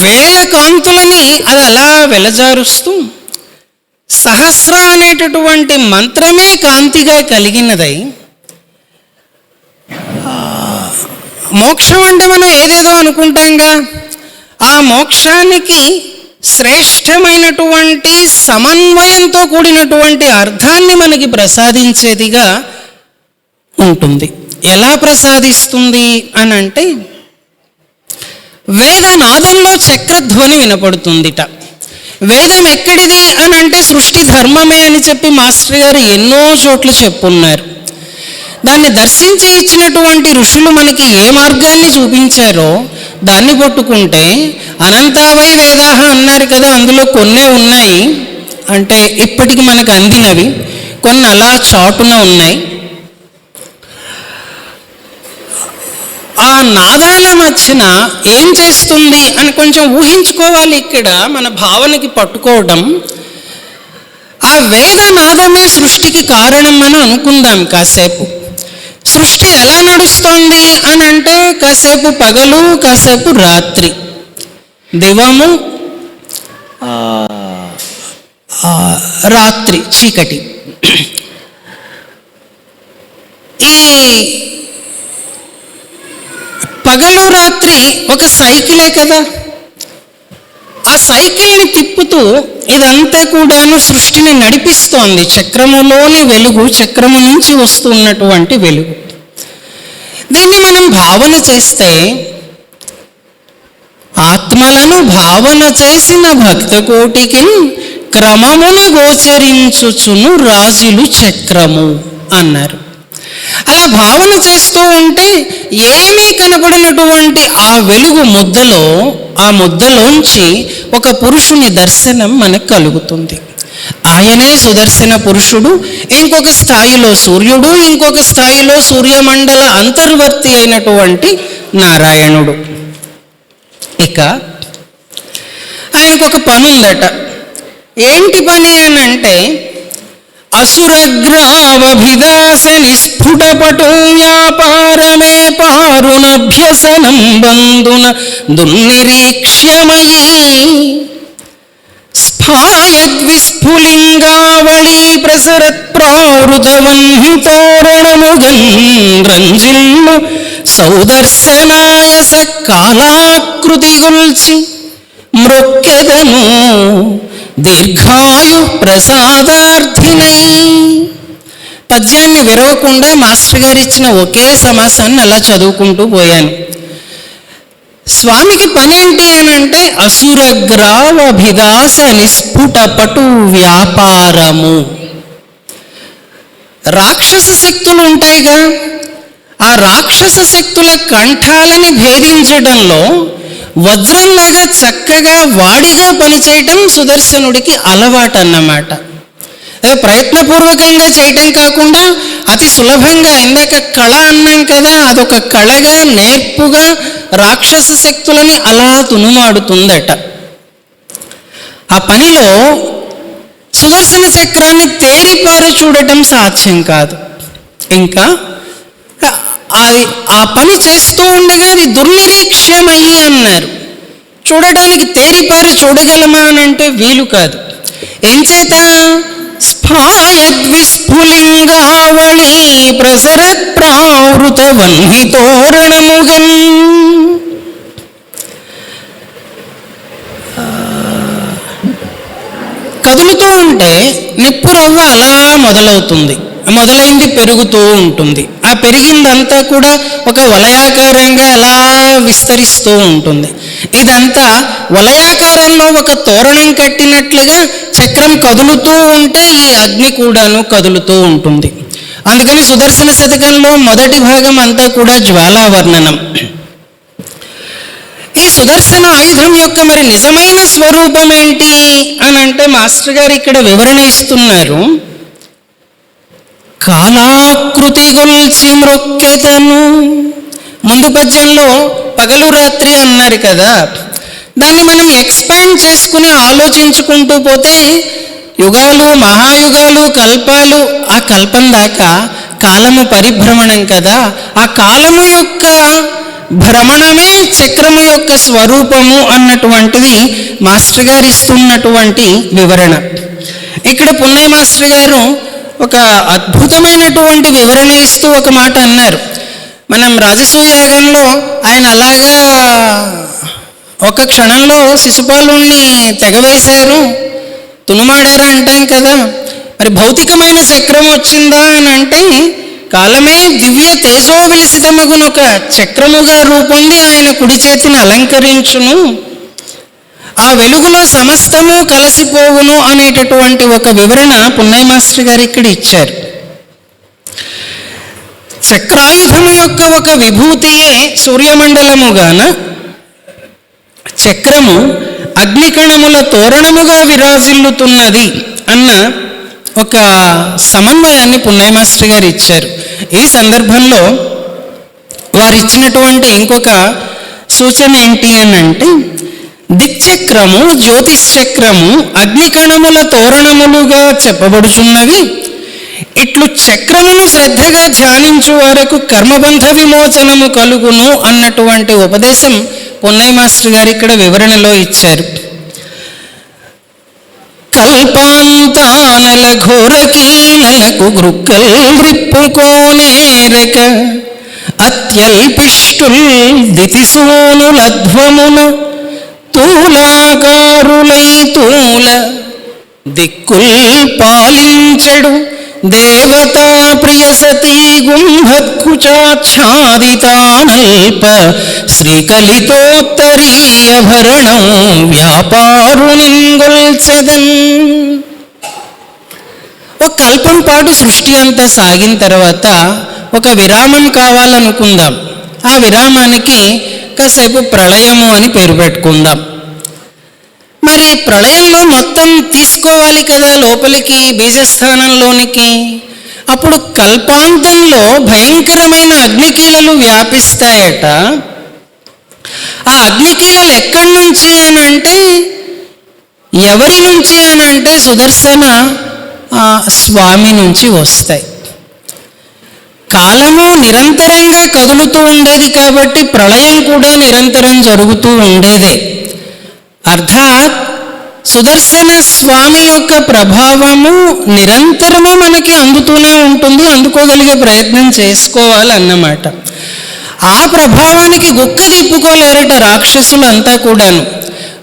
వేల కాంతులని అది అలా వెలజారుస్తూ సహస్ర అనేటటువంటి మంత్రమే కాంతిగా కలిగినదై, మోక్షం అంటే మనం ఏదేదో అనుకుంటాంగా, ఆ మోక్షానికి శ్రేష్టమైనటువంటి సమన్వయంతో కూడినటువంటి అర్థాన్ని మనకి ప్రసాదించేదిగా ఉంటుంది. ఎలా ప్రసాదిస్తుంది అని అంటే, వేదనాదంలో చక్రధ్వని వినపడుతుందిట. వేదం ఎక్కడిది అని అంటే సృష్టి ధర్మమే అని చెప్పి మాస్టర్ గారు ఎన్నో చోట్ల చెప్పున్నారు. దాన్ని దర్శించి ఇచ్చినటువంటి ఋషులు మనకి ఏ మార్గాన్ని చూపించారో దాన్ని పట్టుకుంటే, అనంతావై వేదాహ అన్నారు కదా, అందులో కొన్నే ఉన్నాయి, అంటే ఇప్పటికి మనకు అందినవి, కొన్ని అలా చాటున ఉన్నాయి. ఆ నాదాల మధ్యన ఏం చేస్తుంది అని కొంచెం ఊహించుకోవాలి. ఇక్కడ మన భావనకి పట్టుకోవడం, ఆ వేద నాదమే సృష్టికి కారణం అని అనుకుందాం కాసేపు. సృష్టి ఎలా నడుస్తోంది అని అంటే, కాసేపు పగలు, కాసేపు రాత్రి, దివము, రాత్రి చీకటి. ఈ పగలు రాత్రి ఒక సైకిలే కదా. ఆ సైకిల్ని తిప్పుతూ ఇదంతా కూడాను సృష్టిని నడిపిస్తోంది. చక్రములోని వెలుగు, చక్రము నుంచి వస్తున్నటువంటి వెలుగు. దీన్ని మనం భావన చేస్తే, ఆత్మలను భావన చేసిన భక్త కోటికి క్రమమున గోచరించుచును రాజులు చక్రము అన్నారు. అలా భావన చేస్తూ ఉంటే ఏమీ కనబడినటువంటి ఆ వెలుగు ముద్దలో, ఆ ముద్దలోంచి ఒక పురుషుని దర్శనం మనకు కలుగుతుంది. ఆయనే సుదర్శన పురుషుడు. ఇంకొక స్థాయిలో సూర్యుడు, ఇంకొక స్థాయిలో సూర్యమండల అంతర్వర్తి అయినటువంటి నారాయణుడు. ఇక ఆయనకొక పని ఉందట. ఏంటి పని అని అంటే, అసురగ్రావభిదాస నిస్ఫుటపటో వ్యాపారమే పారునభ్యసనం బంధున దుర్నిరీక్ష్యమయీ స్ఫాయద్విస్ఫులింగావళీ ప్రసరత్ ప్రావృతవన్హితోరణముగన్ రంజిల్లు సౌదర్శనాయస కాలాకృతి గొల్చి మృక్కెదను దీర్ఘాయు ప్రసాదార్థినై. పద్యాన్ని విరవకుండా మాస్టర్ గారు ఇచ్చిన ఒకే సమాసాన్ని అలా చదువుకుంటూ పోయాను. స్వామికి పని ఏంటి అని అంటే, అసురగ్రావభిదాస నిస్ఫుట పటు వ్యాపారము. రాక్షస శక్తులు ఉంటాయిగా, ఆ రాక్షస శక్తుల కంఠాలని భేదించడంలో వజ్రంలాగా చక్కగా వాడిగా పనిచేయటం సుదర్శనుడికి అలవాటు అన్నమాట. ప్రయత్నపూర్వకంగా చేయటం కాకుండా అతి సులభంగా, ఇందాక కళ అన్నాం కదా, అదొక కళగా నేర్పుగా రాక్షస శక్తులని అలా తునుమాడుతుందట. ఆ పనిలో సుదర్శన చక్రాన్ని తేరిపారి చూడటం సాధ్యం కాదు. ఇంకా అది ఆ పని చేస్తూ ఉండగా అది దుర్నిరీక్ష్యమయ్యి అన్నారు. చూడటానికి తేరిపారి చూడగలమా అని అంటే వీలు కాదు. ఎంచేత స్ఫాయద్విస్ఫులింగావళీ ప్రసరత్ ప్రావృత వన్హితోరణముగన్. కదులుతూ ఉంటే నిప్పు రవ్వ అలా మొదలైంది పెరుగుతూ ఉంటుంది. ఆ పెరిగిందంతా కూడా ఒక వలయాకారంగా అలా విస్తరిస్తూ ఉంటుంది. ఇదంతా వలయాకారంలో ఒక తోరణం కట్టినట్లుగా చక్రం కదులుతూ ఉంటే ఈ అగ్ని కూడాను కదులుతూ ఉంటుంది. అందుకని సుదర్శన శతకంలో మొదటి భాగం అంతా కూడా జ్వాలావర్ణనం. ఈ సుదర్శన ఆయుధం యొక్క మరి నిజమైన స్వరూపం ఏంటి అని అంటే, మాస్టర్ గారు ఇక్కడ వివరణ ఇస్తున్నారు. కాలాకృతి గొల్చి మ్రొక్కెదను. ముందు పద్యంలో పగలు రాత్రి అన్నారు కదా, దాన్ని మనం ఎక్స్పాండ్ చేసుకుని ఆలోచించుకుంటూ పోతే యుగాలు, మహాయుగాలు, కల్పాలు, ఆ కల్పం దాకా కాలము పరిభ్రమణం కదా. ఆ కాలము యొక్క భ్రమణమే చక్రము యొక్క స్వరూపము అన్నటువంటిది మాస్టర్ గారు ఇస్తున్నటువంటి వివరణ. ఇక్కడ పున్నయ్య మాస్టర్ గారు ఒక అద్భుతమైనటువంటి వివరణ ఇస్తూ ఒక మాట అన్నారు. మనం రాజసూయ యాగంలో ఆయన అలాగా ఒక క్షణంలో శిశుపాలుణ్ణి తెగవేశారు, తునుమాడారు అంటాం కదా. మరి భౌతికమైన చక్రం వచ్చిందా అని అంటే, కాలమే దివ్య తేజో విలసితమగును ఒక చక్రముగా రూపొంది ఆయన కుడి చేతిని అలంకరించును, ఆ వెలుగులో సమస్తము కలసిపోవును అనేటటువంటి ఒక వివరణ పున్నయ్య మాస్టర్ గారు ఇక్కడ ఇచ్చారు. చక్రాయుధము యొక్క ఒక విభూతియే సూర్యమండలముగాన చక్రము అగ్నికణముల తోరణముగా విరాజిల్లుతున్నది అన్న ఒక సమన్వయాన్ని పున్నయ్య మాస్టర్ గారు ఇచ్చారు. ఈ సందర్భంలో వారు ఇచ్చినటువంటి ఇంకొక సూచన ఏంటి అని అంటే, దిక్చక్రము జ్యోతిశ్చక్రము అగ్నికణముల తోరణములుగా చెప్పబడుచున్నవి. ఇట్లు చక్రమును శ్రద్ధగా ధ్యానించు వారకు కర్మబంధ విమోచనము కలుగును అన్నటువంటి ఉపదేశం పున్నయ్య మాస్టర్ గారు ఇక్కడ వివరణలో ఇచ్చారు. కల్పాంతానల ఘోరకీనలకు గృక్కల్ రిప్పుకోనేరక అత్యల్పిష్టుల్ దితిసోనులధ్వమున తూలాకారులై తూల దిక్కుల్ పాలించెడు దేవతా ప్రియ సతీ గుంభత్కుచాఛాదితానల్ప శ్రీకలితోత్తరీయ భరణం వ్యాపారునింగొల్చెదన్. ఒక కల్పం పాటు సృష్టి అంతా సాగిన తర్వాత ఒక విరామం కావాలనుకుందాం. ఆ విరామానికి కాసేపు ప్రళయము అని పేరు పెట్టుకుందాం. మరి ప్రళయంలో మొత్తం తీసుకోవాలి కదా లోపలికి, బీజస్థానంలోనికి. అప్పుడు కల్పాంతంలో భయంకరమైన అగ్నికీలలు వ్యాపిస్తాయట. ఆ అగ్నికీలలు ఎక్కడి నుంచి అని అంటే, ఎవరి నుంచి అని అంటే సుదర్శన స్వామి నుంచి వస్తాయి. కాలము నిరంతరంగా కదులుతూ ఉండేది కాబట్టి ప్రళయం కూడా నిరంతరం జరుగుతూ ఉండేదే. అర్థాత్ సుదర్శన స్వామి యొక్క ప్రభావము నిరంతరము మనకి అందుతూనే ఉంటుంది, అందుకోగలిగే ప్రయత్నం చేసుకోవాలన్నమాట. ఆ ప్రభావానికి గుక్క తిప్పుకోలేరట రాక్షసులంతా కూడాను.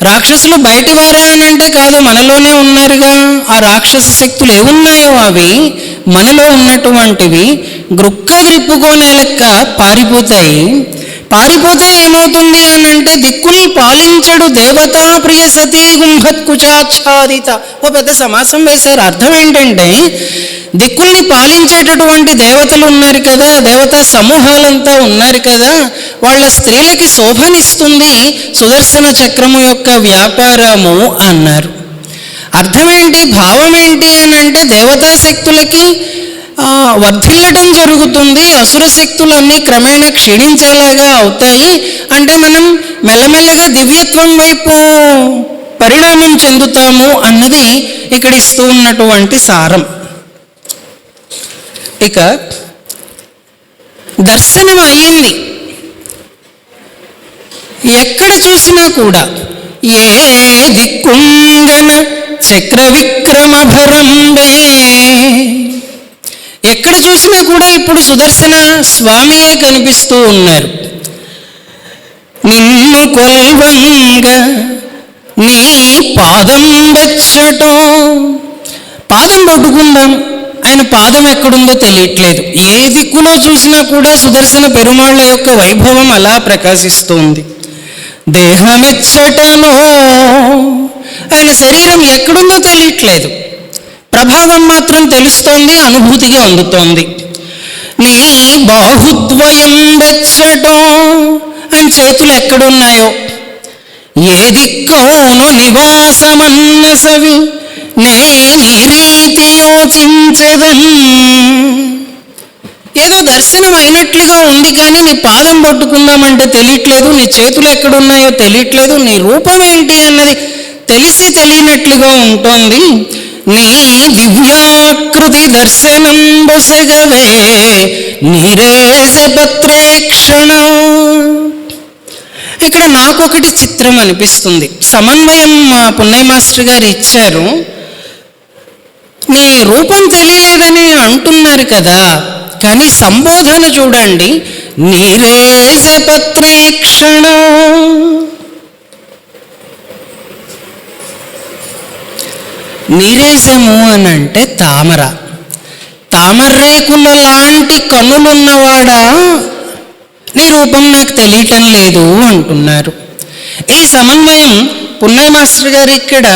రాక్షసులు బయటి వారా అని అంటే కాదు, మనలోనే ఉన్నారుగా. ఆ రాక్షస శక్తులు ఏమున్నాయో అవి మనలో ఉన్నటువంటివి గ్రుక్క త్రిప్పుకోనే లెక్క పారిపోతాయి. పారిపోతే ఏమవుతుంది అని అంటే, దిక్కులు పాలించడు దేవతా ప్రియ సతీ గుంభత్కుచాఛాదిత. ఓ పెద్ద సమాసం వేశారు. అర్థం ఏంటంటే, దిక్కుల్ని పాలించేటటువంటి దేవతలు ఉన్నారు కదా, దేవతా సమూహాలంతా ఉన్నారు కదా, వాళ్ళ స్త్రీలకి శోభనిస్తుంది సుదర్శన చక్రము యొక్క వ్యాపారము అన్నారు. అర్థమేంటి, భావం ఏంటి అని అంటే, దేవతా శక్తులకి వర్ధిల్లడం జరుగుతుంది, అసుర శక్తులన్నీ క్రమేణా క్షీణించేలాగా అవుతాయి. అంటే మనం మెల్లమెల్లగా దివ్యత్వం వైపు పరిణామం చెందుతాము అన్నది ఇక్కడ ఇస్తూ ఉన్నటువంటి సారం. ఇక దర్శనం అయ్యింది. ఎక్కడ చూసినా కూడా ఏ దిక్కుంగన చక్ర విక్రమభరంబే, ఎక్కడ చూసినా కూడా ఇప్పుడు సుదర్శన స్వామియే కనిపిస్తూ ఉన్నారు. నిన్ను కొల్వంగా నీ పాదం వచ్చటో, పాదం పట్టుకుందాం, ఆయన పాదం ఎక్కడుందో తెలియట్లేదు. ఏ దిక్కులో చూసినా కూడా సుదర్శన పెరుమాళ్ళ యొక్క వైభవం అలా ప్రకాశిస్తుంది. దేహమెచ్చటనో, ఆయన శరీరం ఎక్కడుందో తెలియట్లేదు, ప్రభావం మాత్రం తెలుస్తోంది, అనుభూతిగా అందుతోంది. నీ బాహుద్వయం వెచ్చటో, ఆయన చేతులు ఎక్కడున్నాయో, ఏ దిక్కౌను నివాసమన్నసవి నే నీ రీతి యోచించెదన్. ఏదో దర్శనం అయినట్లుగా ఉంది కానీ నీ పాదం పట్టుకుందామంటే తెలియట్లేదు, నీ చేతులు ఎక్కడున్నాయో తెలియట్లేదు, నీ రూపం ఏంటి అన్నది తెలిసి తెలియనట్లుగా ఉంటుంది. నీ దివ్యాకృతి దర్శనం బొసగవే నీరేశపత్రేక్షణ. ఇక్కడ నాకొకటి చిత్రం అనిపిస్తుంది. సమన్వయం మా పున్నయ్య మాస్టర్ గారు ఇచ్చారు. నీ రూపం తెలియలేదని అంటున్నారు కదా, కానీ సంబోధన చూడండి, నీరేశపత్రేక్షణ. నీరేశము అని అంటే తామర. తామర్రేకుల లాంటి కన్నులున్నవాడా, నీ రూపం నాకు తెలియటం లేదు అంటున్నారు. ఈ సమన్వయం పున్నయ్య మాస్టర్ గారు ఇక్కడ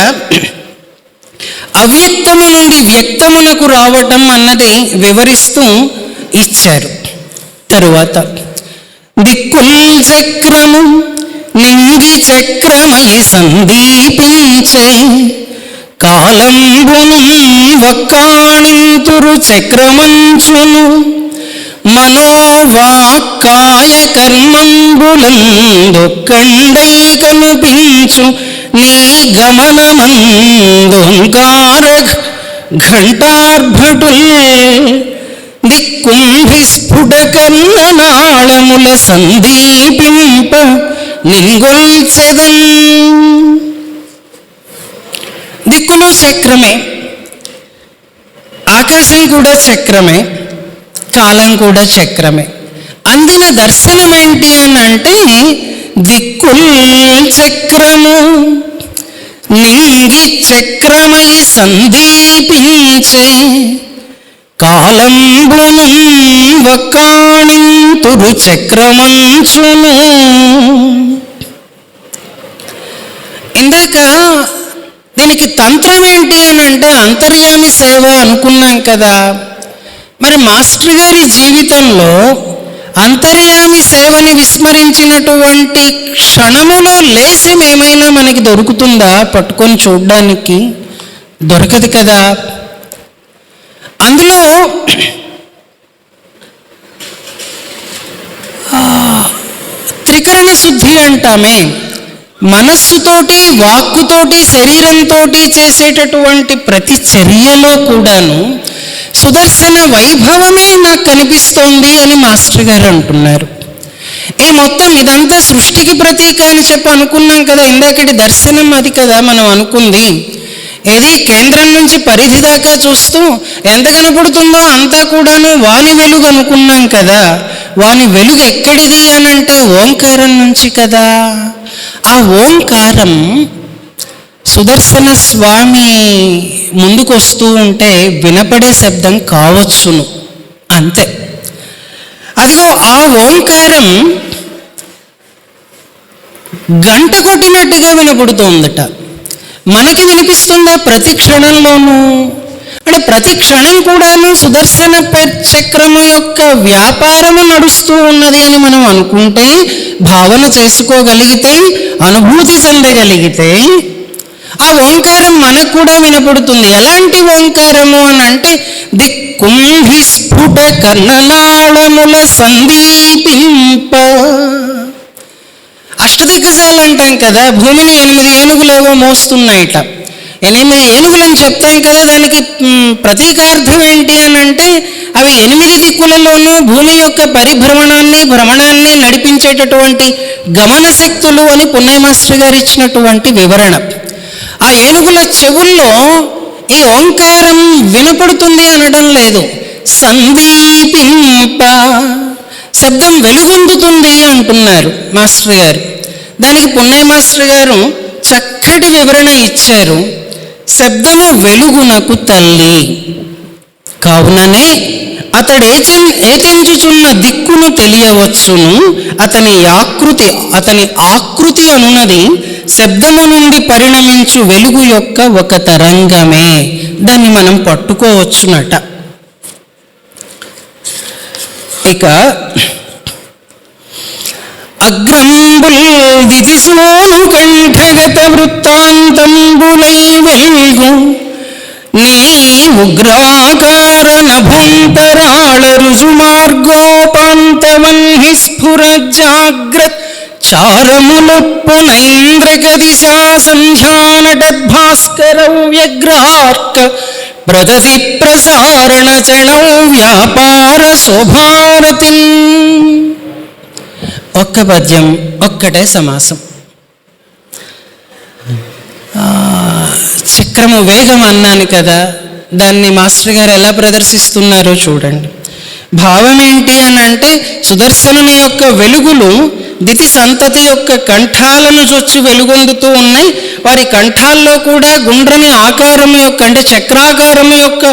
అవ్యక్తము నుండి వ్యక్తమునకు రావటం అన్నది వివరిస్తూ ఇచ్చారు. తరువాత దిక్కుల్ చక్రము నింగి చక్రమై సందీపించే, కాలంబును వక్కాణింతురు చక్రమంచును, మనోవాక్కాయ కర్మంబులందొక్కండై కనిపించు నీ గమనమందోంకార ఘంటార్భటుల్, దిక్కుంభి స్ఫుట కర్ణనాళముల సందీపింప నింగొల్చెదన్. దిక్కులు చక్రమే, ఆకాశం కూడా చక్రమే, కాలం కూడా చక్రమే. అందిన దర్శనం ఏంటి అని అంటే దిక్కుల్ చక్రము నింగి చక్రమై సందీపించే, కాలంబును వక్కాణింతురు చక్రమంచును. ఇందాక దీనికి తంత్రం ఏంటి అని అంటే అంతర్యామి సేవ అనుకున్నాం కదా. మరి మాస్టర్ గారి జీవితంలో అంతర్యామి సేవని విస్మరించినటువంటి క్షణములో లేశం ఏమైనా మనకి దొరుకుతుందా పట్టుకొని చూడ్డానికి? దొరకదు కదా. అందులో త్రికరణ శుద్ధి అంటామే, మనస్సుతోటి వాక్కుతోటి శరీరంతో చేసేటటువంటి ప్రతి చర్యలో కూడాను సుదర్శన వైభవమే నాకు కనిపిస్తోంది అని మాస్టర్ గారు అంటున్నారు. ఈ మొత్తం ఇదంతా సృష్టికి ప్రతీక అని చెప్పి అనుకున్నాం కదా. ఇందాకటి దర్శనం అది కదా మనం అనుకుంది. ఏది కేంద్రం నుంచి పరిధి దాకా చూస్తూ ఎంత కనపడుతుందో అంతా కూడాను వాని వెలుగు అనుకున్నాం కదా. వాని వెలుగు ఎక్కడిది అని అంటే ఓంకారం నుంచి కదా. ఆ ఓంకారం సుదర్శన స్వామి ముందుకు వస్తూ ఉంటే వినపడే శబ్దం కావచ్చును, అంతే. అదిగో ఆ ఓంకారం గంట కొట్టినట్టుగా వినపడుతోందట. మనకి వినిపిస్తుందా ప్రతి క్షణంలోనూ? అంటే ప్రతి క్షణం కూడాను సుదర్శన చక్రము యొక్క వ్యాపారము నడుస్తూ ఉన్నది అని మనం అనుకుంటే, భావన చేసుకోగలిగితే, అనుభూతి చెందగలిగితే ఆ ఓంకారం మనకు కూడా వినపడుతుంది. ఎలాంటి ఓంకారము అని అంటే దిక్కుంభి స్ఫుట కర్ణనాళముల సందీపింప. అష్టదిగ్గజాలు అంటాం కదా, భూమిని 8 ఏనుగులేవో మోస్తున్నాయిట. 8 ఏనుగులని చెప్తాం కదా. దానికి ప్రతీకార్థం ఏంటి అని అంటే అవి 8 దిక్కులలోనూ భూమి యొక్క భ్రమణాన్ని నడిపించేటటువంటి గమన శక్తులు అని పున్నయ్య మాస్టర్ గారు ఇచ్చినటువంటి వివరణ. ఆ ఏనుగుల చెవుల్లో ఈ ఓంకారం వినపడుతుంది అనడం లేదు, సందీపింప శబ్దం వెలుగొందుతుంది అంటున్నారు మాస్టర్ గారు. దానికి పున్నయ్య మాస్టర్ గారు చక్కటి వివరణ ఇచ్చారు. శబ్దము వెలుగునకు తల్లి కావుననే ఏతించుచున్న దిక్కును తెలియవచ్చును. అతని ఆకృతి అనున్నది శబ్దము నుండి పరిణమించు వెలుగు యొక్క ఒక తరంగమే. దాన్ని మనం పట్టుకోవచ్చునట. ఇక అగ్రంబుల్ దితిసూను కంఠగత వృత్తాంతంబులై వెలుగు నీ ఉగ్రాకార నభంతరాళ రుజుమార్గోపాంతవన్హి స్ఫుర జాగ్రత్ చారములుప్పునైంద్రక దిశా సంధ్యానటద్భాస్కరౌ వ్యగ్రార్క ప్రదతి ప్రసారణ చణౌ వ్యాపార శోభారతి. ఒక్క పద్యం, ఒక్కటే సమాసం. చక్రము వేగం అన్నాను కదా, దాన్ని మాస్టర్ గారు ఎలా ప్రదర్శిస్తున్నారో చూడండి. భావం ఏంటి అని అంటే సుదర్శనుని యొక్క వెలుగులు దితి సంతతి యొక్క కంఠాలను చొచ్చి వెలుగొందుతూ ఉన్నాయి. వారి కంఠాల్లో కూడా గుండ్రని ఆకారం యొక్క అంటే చక్రాకారం యొక్క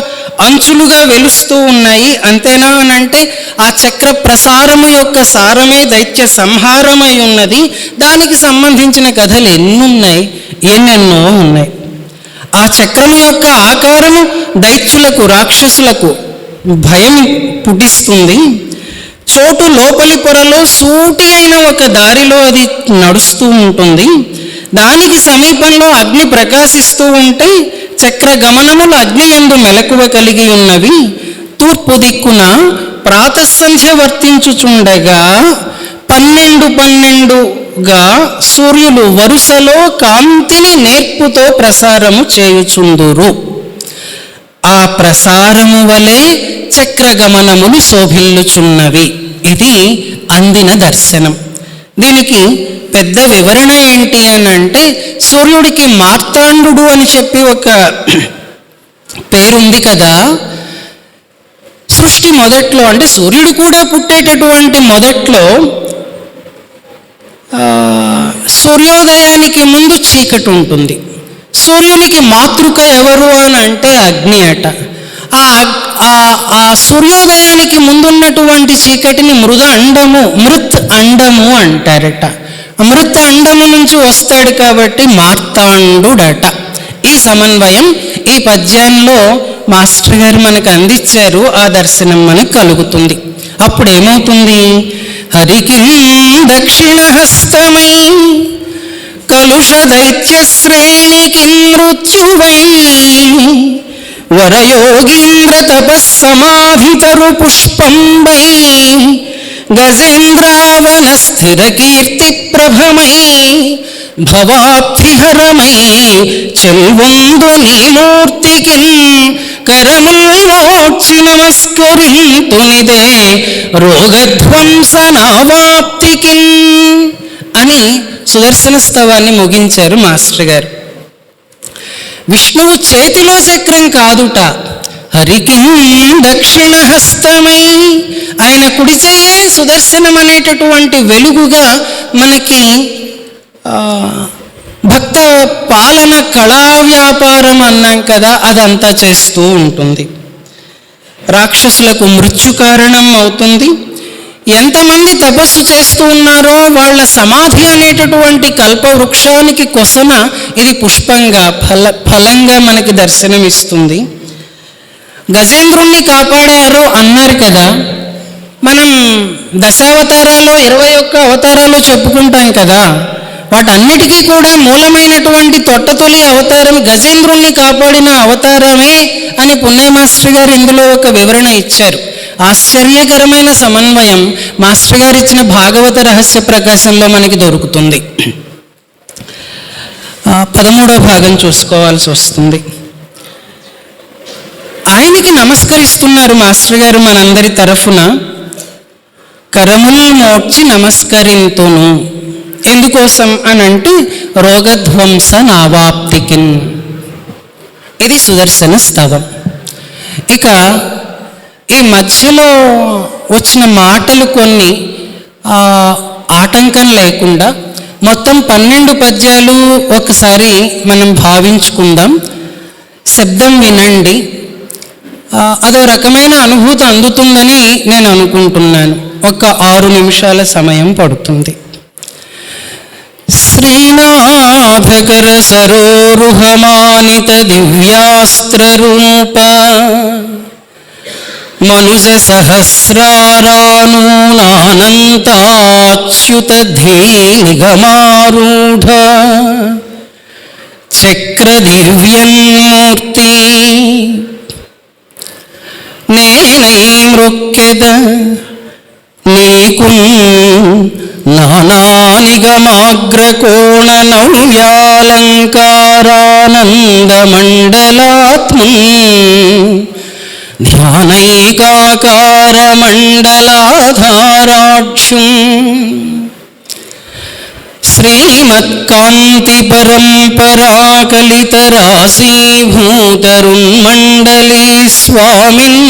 అంచులుగా వెలుస్తూ ఉన్నాయి. అంతేనా అని అంటే ఆ చక్ర ప్రసారము యొక్క సారమే దైత్య సంహారమై ఉన్నది. దానికి సంబంధించిన కథలు ఎన్నెన్నో ఉన్నాయి. ఆ చక్రము యొక్క ఆకారము దైత్యులకు రాక్షసులకు భయం పుట్టిస్తుంది. చోటు లోపలి పొరలో సూటి అయిన ఒక దారిలో అది నడుస్తూ ఉంటుంది. దానికి సమీపంలో అగ్ని ప్రకాశిస్తూ ఉంటే చక్ర గమనములు అగ్ని యందు మెలకువ కలిగి ఉన్నవి. తూర్పు దిక్కున ప్రాతస్సంధ్య వర్తించుచుండగా 12 సూర్యులు వరుసలో కాంతిని నేర్పుతో ప్రసారము చేయుచుందురు. ఆ ప్రసారము వలె చక్రగమనములు శోభిల్లుచున్నవి. ఇది అందిన దర్శనం. దీనికి పెద్ద వివరణ ఏంటి అని అంటే, సూర్యుడికి మార్తాండు అని చెప్పి ఒక పేరుంది కదా. సృష్టి మొదట్లో అంటే సూర్యుడు కూడా పుట్టేటటువంటి మొదట్లో సూర్యోదయానికి ముందు చీకటి ఉంటుంది. సూర్యునికి మాతృక ఎవరు అని అంటే అగ్ని అట. ఆ సూర్యోదయానికి ముందున్నటువంటి చీకటిని మృత్ అండము అంటారట. మృత్ అండము నుంచి వస్తాడు కాబట్టి మార్తాండుడట. ఈ సమన్వయం ఈ పద్యంలో మాస్టర్ గారు మనకు అందించారు. ఆ దర్శనం మనకు కలుగుతుంది. అప్పుడు ఏమవుతుంది? హరికి దక్షిణ హస్తమై కలుష దైత్య శ్రేణికి మృత్యువై వరయోగీంద్ర తపస్సమాధితరు పుష్పంబై గజేంద్రావన స్థిర కీర్తి ప్రభమై భవాబ్ధిహరమై చెల్వందు నీమూర్తికి కరముల్వోర్చి నమస్కరింతునిదే రోగధ్వంసనావాప్తికి అని సుదర్శన స్తవాన్ని ముగించారు మాస్టర్ గారు. విష్ణువు చేతిలో చక్రం కాదుట, హరికి దక్షిణ హస్తమై, ఆయన కుడి చెయ్యే సుదర్శనం అనేటటువంటి వెలుగుగా మనకి భక్త పాలన కళా వ్యాపారం అన్నాం కదా, అదంతా చేస్తూ ఉంటుంది. రాక్షసులకు మృత్యు కారణం అవుతుంది. ఎంతమంది తపస్సు చేస్తూ ఉన్నారో వాళ్ళ సమాధి అనేటటువంటి కల్పవృక్షానికి కొసన ఇది పుష్పంగా ఫలంగా మనకి దర్శనమిస్తుంది. గజేంద్రుణ్ణి కాపాడారు అన్నారు కదా. మనం దశావతారాలు 21 అవతారాలు చెప్పుకుంటాం కదా. వాటన్నిటికీ కూడా మూలమైనటువంటి తొట్టతొలి అవతారం గజేంద్రుణ్ణి కాపాడిన అవతారమే అని పున్నయ్య మాస్టర్ గారు ఇందులో ఒక వివరణ ఇచ్చారు. ఆశ్చర్యకరమైన సమన్వయం మాస్టర్ గారు ఇచ్చిన భాగవత రహస్య ప్రకాశంలో మనకి దొరుకుతుంది. 13వ భాగం చూసుకోవాల్సి వస్తుంది. ఆయనకి నమస్కరిస్తున్నారు మాస్టర్ గారు మనందరి తరఫున. కరముల్ మోడ్చి నమస్కరింతును. ఎందుకోసం అనంటే రోగధ్వంస నావాప్తికిన్. ఇది సుదర్శన స్తవం. ఇక ఈ మధ్యలో వచ్చిన మాటలు కొన్ని ఆటంకం లేకుండా మొత్తం 12 పద్యాలు ఒకసారి మనం భావించుకుందాం. శబ్దం వినండి. అదో రకమైన అనుభూతి అందుతుందని నేను అనుకుంటున్నాను. ఒక 6 నిమిషాల సమయం పడుతుంది. శ్రీనాథకర సరోరుహమానిత దివ్యాస్త్ర రూప మనుజ సహస్రారానూనానంతాచ్యుత ధీనిగమారూఢ చక్ర దివ్యన్మూర్తి నేనై మృక్కెద నీకు నానానిగమాగ్రకోణ నవ్యాలంకారానందమండలాత్మన్ ధ్యానైకాకారమండలాధారాక్షుం శ్రీమత్కాంతి పరంపరాకలితరాశీభూతరున్మండలీ స్వామిన్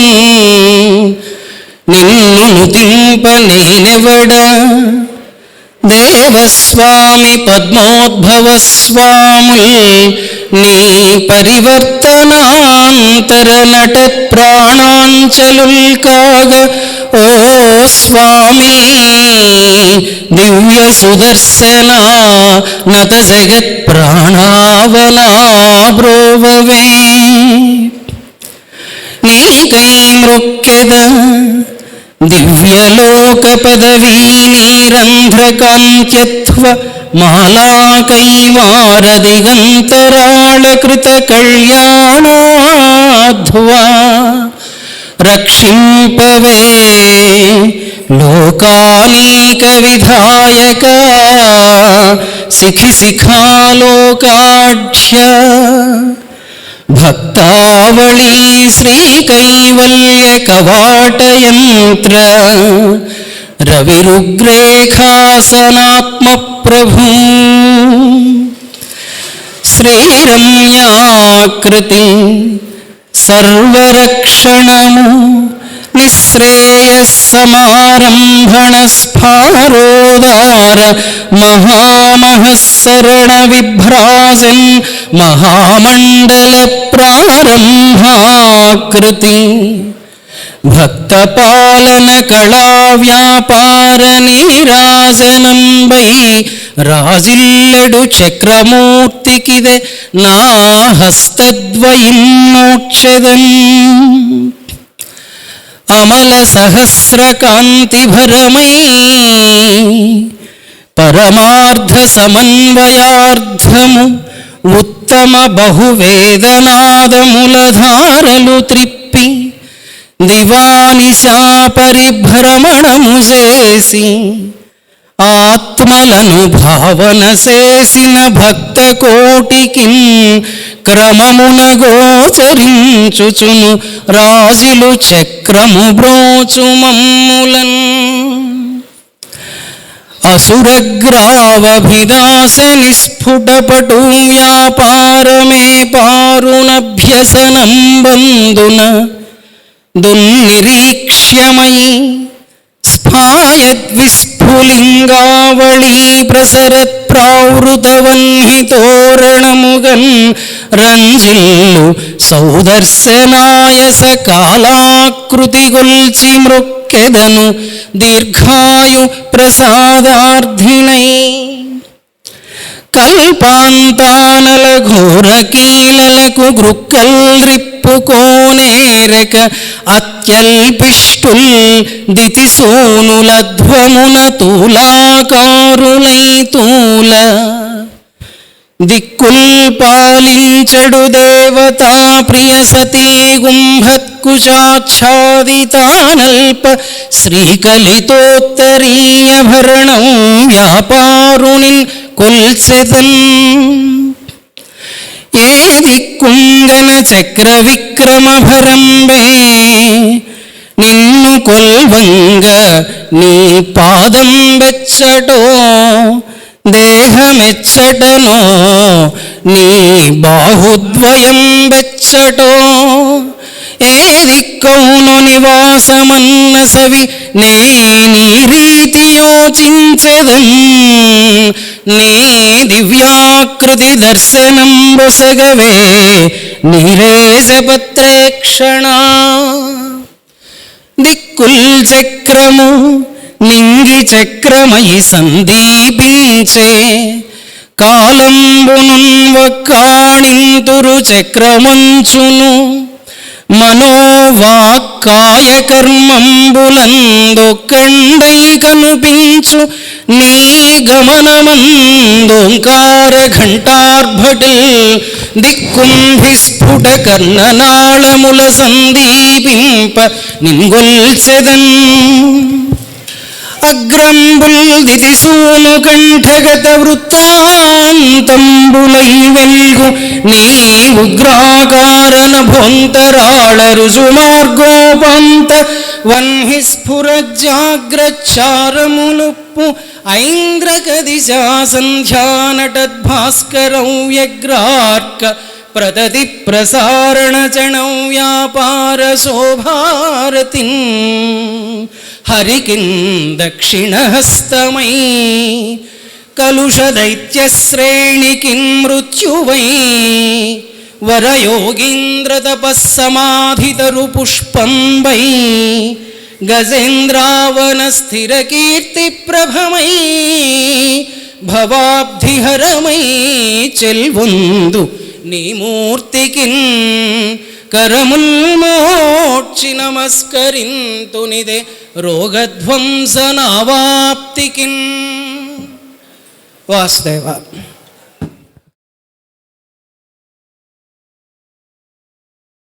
నిన్ను నుతింపనేనెవడ దేవస్వామి పద్మోద్భవ స్వాముల్ నీ పరివర్తనాంతర నట ప్రాణాంచలుల్ కాగ ఓ స్వామి దివ్య సుదర్శన నత జగత్ ప్రాణావనా బ్రోవవే నీకై మృక్కెద దివ్యలోక పదవీ నీరంధ్రకాంత్యత్వ మాలాకైవారదిగంతరాళకృత కళ్యాణాధ్వా రక్షింపవే లోకానీక విధాయక శిఖి శిఖాలోకాఢ్య భక్తావళీ శ్రీకైవల్య కవాటయంత్ర రవిరుగ్రేఖాసనాత్మ ప్రభు శ్రీరమ్యాకృతి సర్వరక్షణము నిశ్రేయస్సమారంభణ స్ఫారోదార మహామహస్సరణ విభ్రాజన్ మహామండల ప్రారంభాకృతి భక్తపాలన కళా వ్యాపార నీరాజనంబై రాజిల్లడు చక్రమూర్తికిదే నా హస్తద్వయిన్నోక్షదన్ అమల సహస్రకాంతిభరమై పరమార్థ సమన్వయార్థము ఉత్తమ బహువేదనాదములధారలు త్రిప్పి దివానిశా పరిభ్రమణము చేసి ఆత్మలను భావన చేసిన భక్త కోటికి క్రమమున గోచరించుచును రాజులు చక్రము బ్రోచు మమ్ములన్ అసురగ్రావభిదాస నిస్ఫుటపటు వ్యాపారమే పారునభ్యసనం బందున దున్నిరీక్ష్యమయి స్ఫాయద్విస్ఫులింగావళీ ప్రసరత్ ప్రావృతవన్హితోరణముగన్ రంజిల్లు సౌదర్శనాయస కాలాకృతి గొల్చి మృక్కెదను దీర్ఘాయు ప్రసాదార్థినై కల్పాంతానల ఘోర కీలలకు గ్రుక్కల్ రిప్పుకోనేరక అత్యల్పిష్టుల్ దితిసోనులధ్వమున తూలాకారులై తూల దిక్కుల్ పాలించడు దేవతా ప్రియ సతీ గుంభత్కుచాచ్ఛాదితానల్ప శ్రీకలితోత్తరీయ భరణం వ్యాపారునిన్ కొల్సెదన్ ఏ దిక్కుంగన చక్ర విక్రమ భరంబే నిన్ను కొల్వంగ నీ పాదం వెచ్చటో దేహమెచ్చటనో నీ బాహుద్వయం వెచ్చటో ఏ దిక్కౌను నివాసమన్న సవి నే నీ రీతి యోచించెదన్ నీ దివ్యాకృతి దర్శనం బొసగవే నీరేశపత్రేక్షణ దిక్కుల్ చక్రము నింగి చక్రమయి సందీపించే కాలంబునున్ వక్కాణింతురు చక్రమంచును మనోవాక్కాయ కర్మంబులందొక్కండై కనిపించు నీ గమనమందోంకార ఘంటార్భటిల్ దిక్కుంభిస్ఫుట కర్ణనాళముల సందీపింప నింగొల్చెదన్ అగ్రంబుల్ దితిసూను కంఠగత వృత్తాంతంబులై వెల్గు నీ ఉగ్రాకారణ భోంతరాళ రుజుమార్గోపంత వన్హిస్ఫురజ్జాగ్రచ్చారములుప్పు ఐంద్రక దిశా సంధ్యానటద్భాస్కరం వ్యగ్రార్క ప్రదతి ప్రసారణ చణం వ్యాపార శోభారతిన్ హరికిన్ దక్షిణహస్తమై కలుషదైత్యశ్రేణికిన్ మృత్యువై వరయోగీంద్ర తపస్సమాధితరు పుష్పంబై గజేంద్రావన స్థిర కీర్తి ప్రభమై భవాబ్ధిహరమై చెల్వొందు నీ మూర్తికిన్ కరముల్మోడ్చి నమస్కరింతునిదే రోగధ్వంసనావాప్తికిన్. వాసుదేవ.